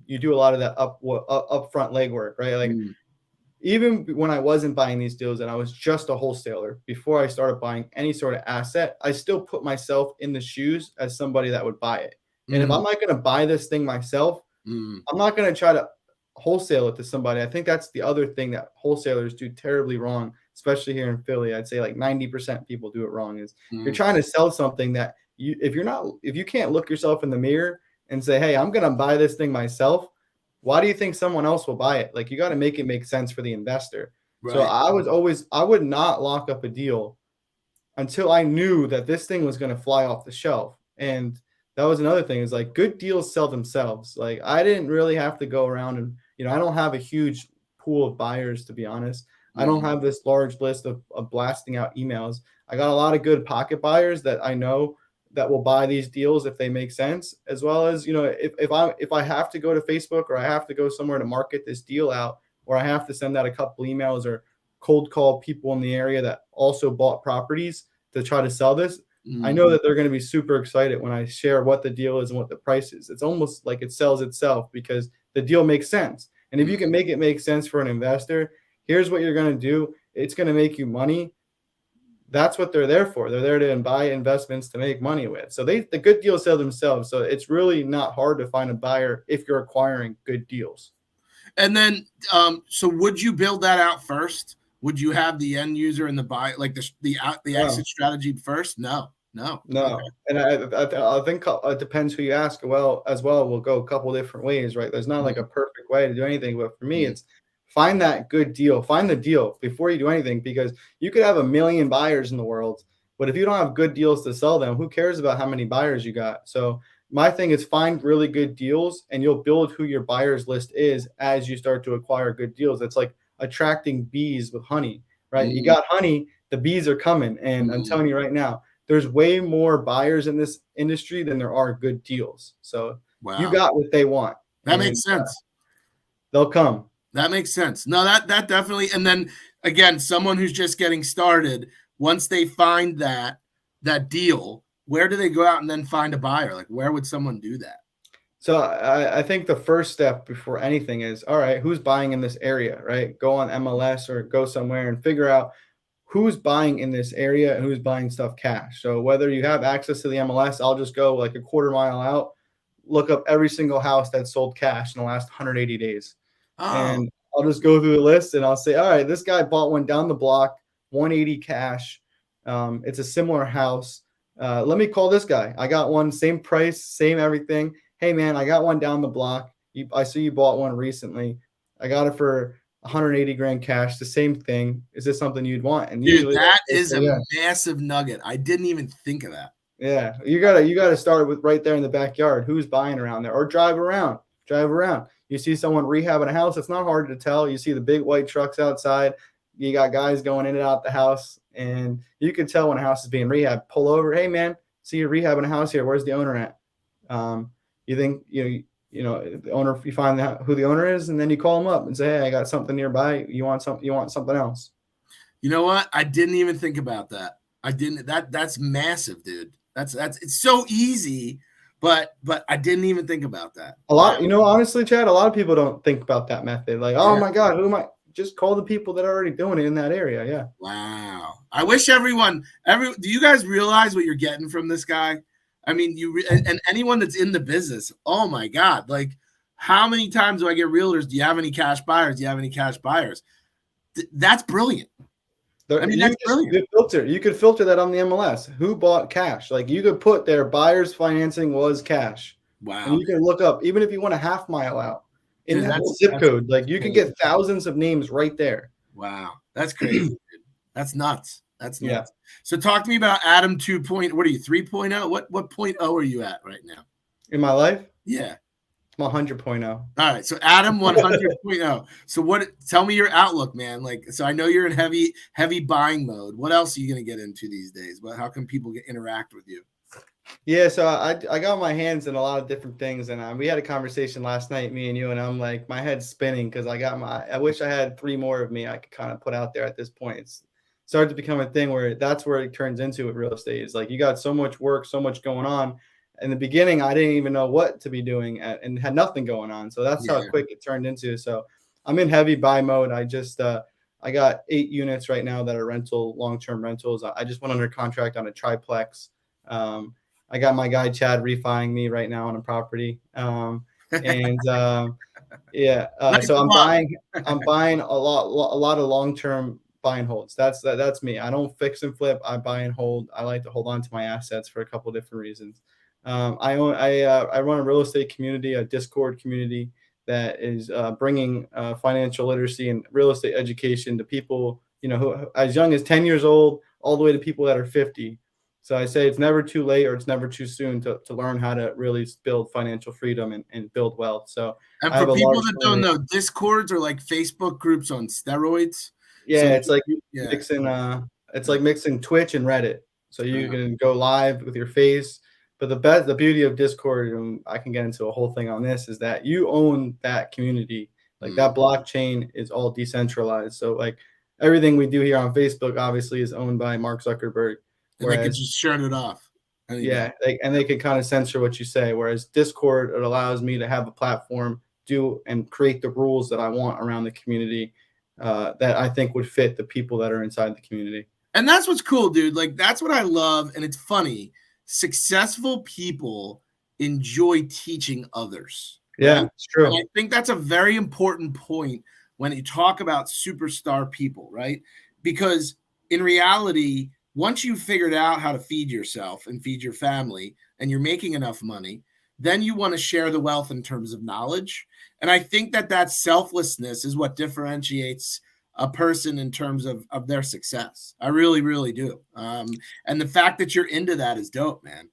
you do a lot of that upfront legwork, right? Like even when I wasn't buying these deals and I was just a wholesaler, before I started buying any sort of asset, I still put myself in the shoes as somebody that would buy it. And if I'm not going to buy this thing myself, I'm not going to try to wholesale it to somebody. I think that's the other thing that wholesalers do terribly wrong, especially here in Philly. I'd say like 90% people do it wrong. Is you're trying to sell something that if you can't look yourself in the mirror and say, "Hey, I'm going to buy this thing myself," why do you think someone else will buy it? Like, you got to make it make sense for the investor. Right. So I would not lock up a deal until I knew that this thing was going to fly off the shelf. And that was another thing, is like, good deals sell themselves. Like, I didn't really have to go around and, I don't have a huge pool of buyers, to be honest. I don't have this large list of blasting out emails. I got a lot of good pocket buyers that I know that will buy these deals if they make sense, as well as, if I have to go to Facebook, or I have to go somewhere to market this deal out, or I have to send out a couple emails or cold call people in the area that also bought properties to try to sell this, I know that they're going to be super excited when I share what the deal is and what the price is. It's almost like it sells itself because the deal makes sense. And if you can make it make sense for an investor, here's what you're going to do. It's going to make you money. That's what they're there for. They're there to buy investments to make money with. So the good deals sell themselves. So it's really not hard to find a buyer if you're acquiring good deals. And then, so would you build that out first? Would you have the end user and the buy, like the exit strategy first? No. No. No, and I think it depends who you ask. Well, as well, will go a couple different ways, right? There's not like a perfect way to do anything, but for me, it's find that good deal, find the deal before you do anything, because you could have a million buyers in the world, but if you don't have good deals to sell them, who cares about how many buyers you got? So my thing is find really good deals, and you'll build who your buyers list is as you start to acquire good deals. It's like attracting bees with honey, right? You got honey, the bees are coming, and I'm telling you right now, there's way more buyers in this industry than there are good deals. So you Wow. got what they want. That makes sense. They'll come. That makes sense. No, that definitely. And then again, someone who's just getting started, once they find that deal, where do they go out and then find a buyer? Like, where would someone do that? So I think the first step before anything is, all right, who's buying in this area, right? Go on MLS or go somewhere and figure out who's buying in this area and who's buying stuff cash. So whether you have access to the MLS, I'll just go like a quarter mile out, look up every single house that sold cash in the last 180 days. And I'll just go through the list and I'll say, all right, this guy bought one down the block, 180 cash. It's a similar house. Let me call this guy. I got one, same price, same everything. Hey man, I got one down the block. I see you bought one recently. I got it for 180 grand cash, the same thing. Is this something you'd want? And Dude, usually that is a massive nugget. I didn't even think of that. Yeah, you gotta start with right there in the backyard. Who's buying around there, or drive around. You see someone rehabbing a house. It's not hard to tell. You see the big white trucks outside. You got guys going in and out the house, and you can tell when a house is being rehabbed. Pull over. Hey man, see you're rehabbing a house here. Where's the owner at? You think the owner, you find out who the owner is, and then you call them up and say, hey, I got something nearby. You want something else? You know what? I didn't even think about that. That's massive, dude. That's it's so easy, but I didn't even think about that. Honestly, Chad, a lot of people don't think about that method. Like, oh my God, who am I? Just call the people that are already doing it in that area. Yeah. Wow. I wish do you guys realize what you're getting from this guy? I mean, and anyone that's in the business, oh my God, like how many times do I get realtors? Do you have any cash buyers? Do you have any cash buyers? That's brilliant. That's brilliant. You could filter that on the MLS. Who bought cash? Like you could put their buyer's financing was cash. Wow. And you can look up, even if you want a half mile out in that zip code, like you can get thousands of names right there. Wow. That's crazy. Dude. That's nuts. That's nuts. Yeah. So talk to me about Adam 2.0. What are you, 3.0? What 0.0 are you at right now? In my life? Yeah. I'm 100.0. All right. So Adam 100.0. So tell me your outlook, man. Like, so I know you're in heavy buying mode. What else are you going to get into these days? How can people interact with you? Yeah, so I got my hands in a lot of different things, and we had a conversation last night, me and you, and I'm like, my head's spinning because I wish I had 3 more of me I could kind of put out there at this point. It's started to become a thing where that's where it turns into with real estate. It's like you got so much work, so much going on. In the beginning, I didn't even know what to be doing and had nothing going on. So that's how quick it turned into. So I'm in heavy buy mode. I just I got 8 units right now that are long-term rentals. I just went under contract on a triplex. I got my guy Chad refining me right now on a property. So I'm buying a lot of long-term buy and holds. That's me. I don't fix and flip. I buy and hold. I like to hold on to my assets for a couple of different reasons. I run a real estate community, a Discord community that is bringing financial literacy and real estate education to people, who as young as 10 years old, all the way to people that are 50. So I say it's never too late or it's never too soon to learn how to really build financial freedom and build wealth. So and for people that don't know, Discords are like Facebook groups on steroids. Yeah, so it's like mixing like mixing Twitch and Reddit. So you can go live with your face. But the beauty of Discord, and I can get into a whole thing on this, is that you own that community. Like that blockchain is all decentralized. So like everything we do here on Facebook obviously is owned by Mark Zuckerberg. And they can just shut it off. Yeah, and they can kind of censor what you say. Whereas Discord, it allows me to have a platform, do and create the rules that I want around the community that I think would fit the people that are inside the community. And that's what's cool, dude. Like that's what I love. And it's funny. Successful people enjoy teaching others. Yeah, right? It's true. And I think that's a very important point when you talk about superstar people, right? Because in reality, once you've figured out how to feed yourself and feed your family and you're making enough money, then you want to share the wealth in terms of knowledge. And I think that selflessness is what differentiates a person in terms of their success. I really, really do. And the fact that you're into that is dope, man.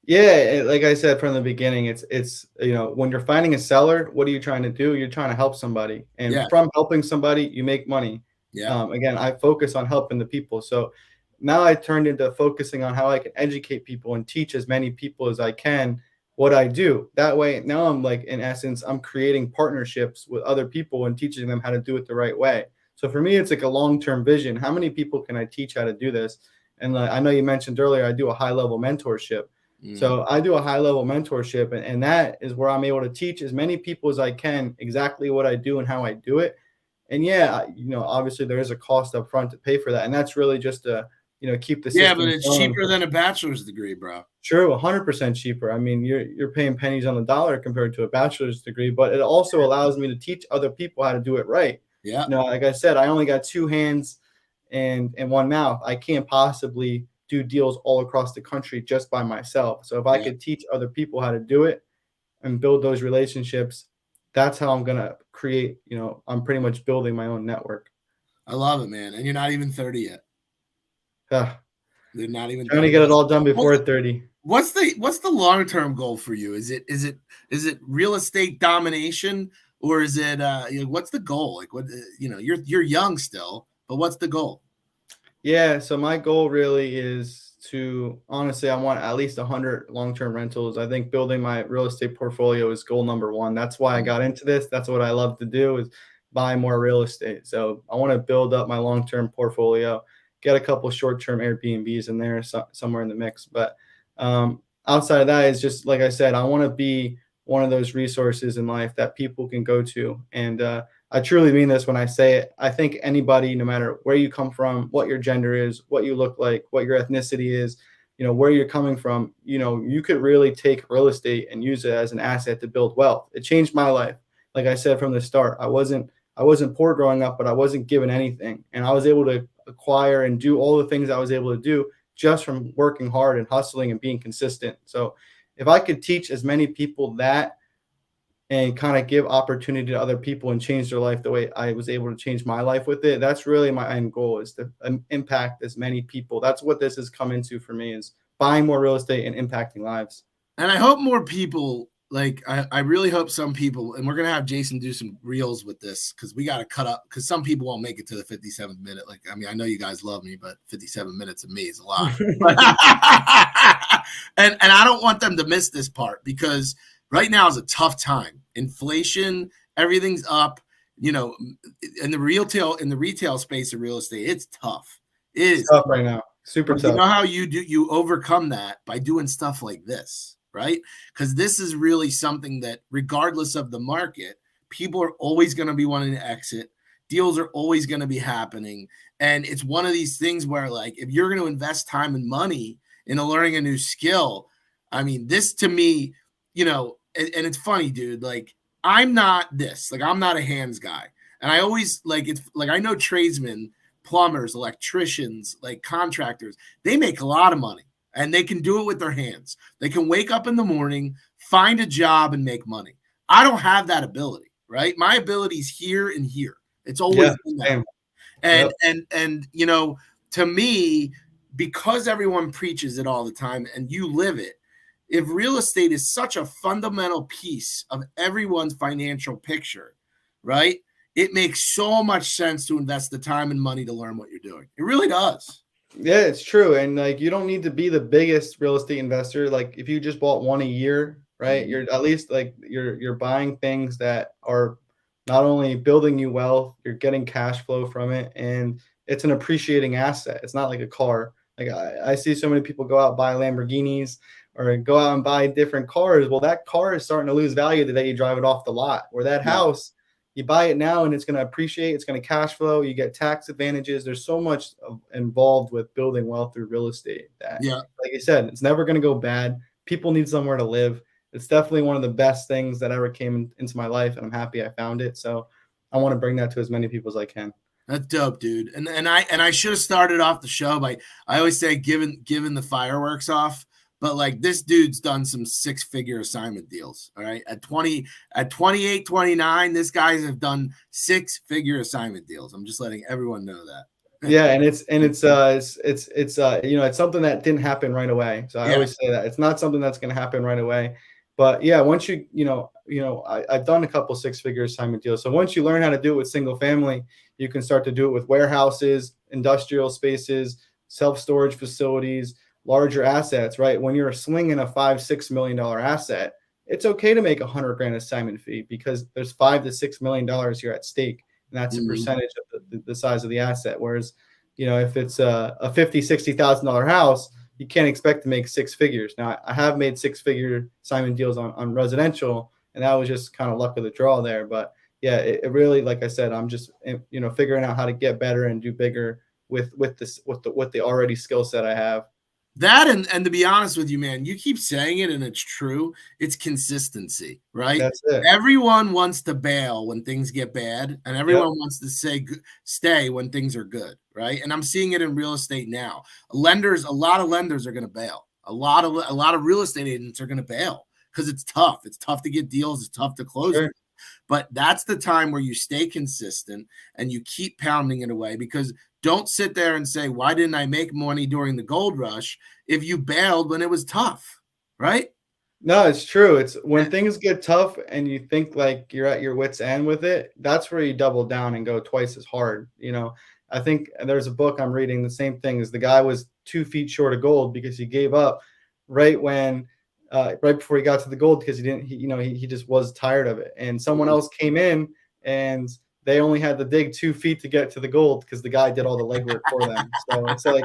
Yeah, like I said from the beginning, it's when you're finding a seller, what are you trying to do? You're trying to help somebody, and Yeah. from helping somebody, you make money. Yeah. Again, I focus on helping the people, so now I turned into focusing on how I can educate people and teach as many people as I can what I do. That way, now I'm like, in essence, I'm creating partnerships with other people and teaching them how to do it the right way. So for me, it's like a long-term vision. How many people can I teach how to do this? And like, I know you mentioned earlier, I do a high-level mentorship. So I do a high level mentorship, and that is where I'm able to teach as many people as I can exactly what I do and how I do it. And yeah, obviously there is a cost up front to pay for that. And that's really just to, keep the Yeah, system but it's going. cheaper than a bachelor's degree, bro. True, 100% cheaper. I mean, you're paying pennies on the dollar compared to a bachelor's degree, but it also allows me to teach other people how to do it right. Yeah. Like I said, I only got two hands and one mouth. I can't possibly do deals all across the country just by myself. So if I could teach other people how to do it and build those relationships, that's how I'm gonna create. I'm pretty much building my own network. I love it, man. And you're not even 30 yet. They're not even Trying to get it all done before 30. What's the long-term goal for you? Is it real estate domination, or is it what's the goal? Like, what you're young still, but what's the goal? Yeah, so my goal really is to, honestly, I want at least 100 long-term rentals. I think building my real estate portfolio is goal number one. That's why I got into this. That's what I love to do, is buy more real estate. So I want to build up my long-term portfolio, get a couple short-term Airbnbs in there, somewhere in the mix. But outside of that, is just like I said, I want to be one of those resources in life that people can go to. And I truly mean this when I say it. I think anybody, no matter where you come from, what your gender is, what you look like, what your ethnicity is, where you're coming from, you could really take real estate and use it as an asset to build wealth. It changed my life. Like I said from the start, I wasn't poor growing up, but I wasn't given anything. And I was able to acquire and do all the things I was able to do just from working hard and hustling and being consistent. So if I could teach as many people that and kind of give opportunity to other people and change their life the way I was able to change my life with it, that's really my end goal, is to impact as many people. That's what this has come into for me, is buying more real estate and impacting lives. And I hope more people, like, I really hope some people, and we're going to have Jason do some reels with this, because we got to cut up, because some people won't make it to the 57th minute. Like, I mean, I know you guys love me, but 57 minutes of me is a lot. and I don't want them to miss this part, because right now is a tough time. Inflation, everything's up. In the retail space of real estate, it's tough. It is tough right now. Super tough. You know how you overcome that by doing stuff like this, right? Because this is really something that, regardless of the market, people are always going to be wanting to exit. Deals are always going to be happening. And it's one of these things where, like, if you're going to invest time and money into learning a new skill, I mean, this to me, and it's funny, dude, like, I'm not this, like, I'm not a hands guy. And I always, like, it's like, I know tradesmen, plumbers, electricians, like contractors, they make a lot of money and they can do it with their hands. They can wake up in the morning, find a job, and make money. I don't have that ability, right? My ability is here and here. It's always been that. And to me, because everyone preaches it all the time and you live it, if real estate is such a fundamental piece of everyone's financial picture, right? It makes so much sense to invest the time and money to learn what you're doing. It really does. Yeah, it's true. And like, you don't need to be the biggest real estate investor. Like, if you just bought one a year, right? Mm-hmm. You're at least, like, you're buying things that are not only building you wealth, you're getting cash flow from it, and it's an appreciating asset. It's not like a car. Like, I see so many people go out and buy Lamborghinis or go out and buy different cars. Well, that car is starting to lose value the day you drive it off the lot. Where that house, you buy it now and it's going to appreciate, it's going to cash flow, you get tax advantages. There's so much involved with building wealth through real estate that, like I said, it's never going to go bad. People need somewhere to live. It's definitely one of the best things that ever came into my life, and I'm happy I found it. So I want to bring that to as many people as I can. That's dope, dude. And I should have started off the show by, I always say giving the fireworks off, but like this dude's done some 6-figure assignment deals. All right. At 28, 29, this guys have done 6-figure assignment deals. I'm just letting everyone know that. Yeah, and it's it's something that didn't happen right away. So I always say that it's not something that's going to happen right away. But yeah, once I've done a couple 6-figure assignment deals. So once you learn how to do it with single family, you can start to do it with warehouses, industrial spaces, self-storage facilities, larger assets, right? When you're slinging a $5-6 million asset, it's okay to make $100,000 assignment fee because there's $5 to $6 million here at stake. And that's a percentage of the size of the asset. Whereas, if it's a $50,000-$60,000 house, you can't expect to make 6 figures. Now, I have made 6-figure assignment deals on residential, and that was just kind of luck of the draw there. But yeah, it really, like I said, I'm just figuring out how to get better and do bigger with the already skill set I have. That and to be honest with you, man, you keep saying it and it's true. It's consistency, right? That's it. Everyone wants to bail when things get bad, and everyone wants to stay when things are good, right? And I'm seeing it in real estate now. A lot of lenders are going to bail. A lot of real estate agents are going to bail because it's tough. It's tough to get deals. It's tough to close. Sure. But that's the time where you stay consistent and you keep pounding it away, because don't sit there and say, why didn't I make money during the gold rush if you bailed when it was tough, right? No, it's true. It's when things get tough and you think like you're at your wit's end with it, that's where you double down and go twice as hard. I think there's a book I'm reading, the same thing, is the guy was 2 feet short of gold because he gave up right before he got to the gold because he just was tired of it. And someone else came in and they only had to dig 2 feet to get to the gold because the guy did all the legwork for them. So it's like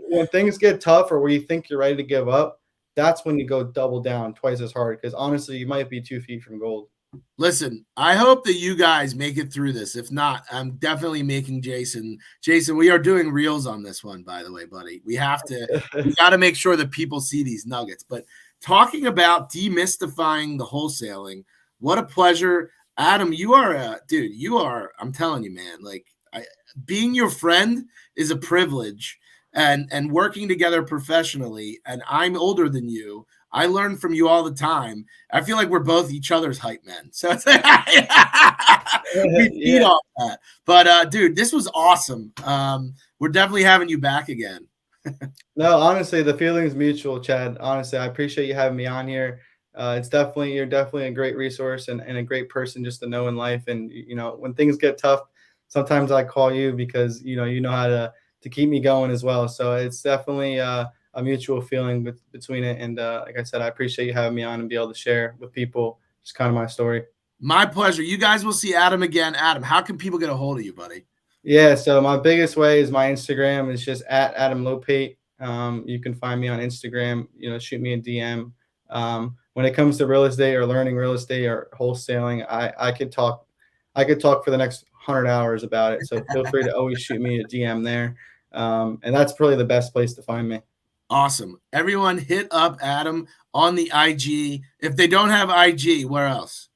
when things get tough or where you think you're ready to give up, that's when you go double down twice as hard, because honestly, you might be 2 feet from gold. Listen, I hope that you guys make it through this. If not, I'm definitely making Jason. Jason, we are doing reels on this one, by the way, buddy. We got to make sure that people see these nuggets. But talking about demystifying the wholesaling, what a pleasure. Adam, you are I'm telling you, man, like being your friend is a privilege, and working together professionally. And I'm older than you. I learn from you all the time. I feel like we're both each other's hype men. So it's like, we feed off that. But dude, this was awesome. We're definitely having you back again. No, honestly, the feeling's mutual, Chad. Honestly, I appreciate you having me on here. You're definitely a great resource and a great person just to know in life. And when things get tough, sometimes I call you because you know how to keep me going as well. So it's definitely a mutual feeling between it. And like I said, I appreciate you having me on and be able to share with people just kind of my story. My pleasure. You guys will see Adam again. Adam, how can people get a hold of you, buddy? Yeah, so my biggest way is my Instagram. It's just at Adam Lopate. You can find me on Instagram. Shoot me a DM. When it comes to real estate or learning real estate or wholesaling, I could talk for the next 100 hours about it. So feel free to always shoot me a DM there. And that's probably the best place to find me. Awesome. Everyone hit up Adam on the IG. If they don't have IG, where else?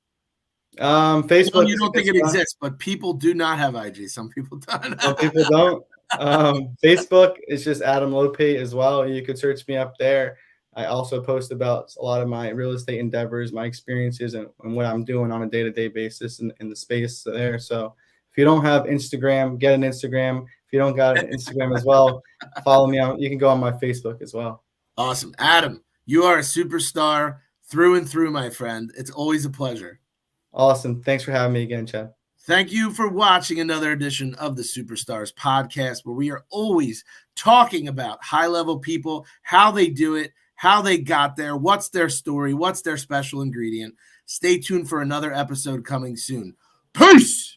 Facebook. You don't think it exists, but people do not have IG. Some people don't. Some people don't. Facebook is just Adam Lopate as well. You could search me up there. I also post about a lot of my real estate endeavors, my experiences, and what I'm doing on a day-to-day basis in the space there. So if you don't have Instagram, get an Instagram. If you don't got an Instagram as well, follow me on. You can go on my Facebook as well. Awesome. Adam, you are a superstar through and through, my friend. It's always a pleasure. Awesome. Thanks for having me again, Chad. Thank you for watching another edition of the Superstars podcast, where we are always talking about high-level people, how they do it, how they got there, what's their story, what's their special ingredient. Stay tuned for another episode coming soon. Peace!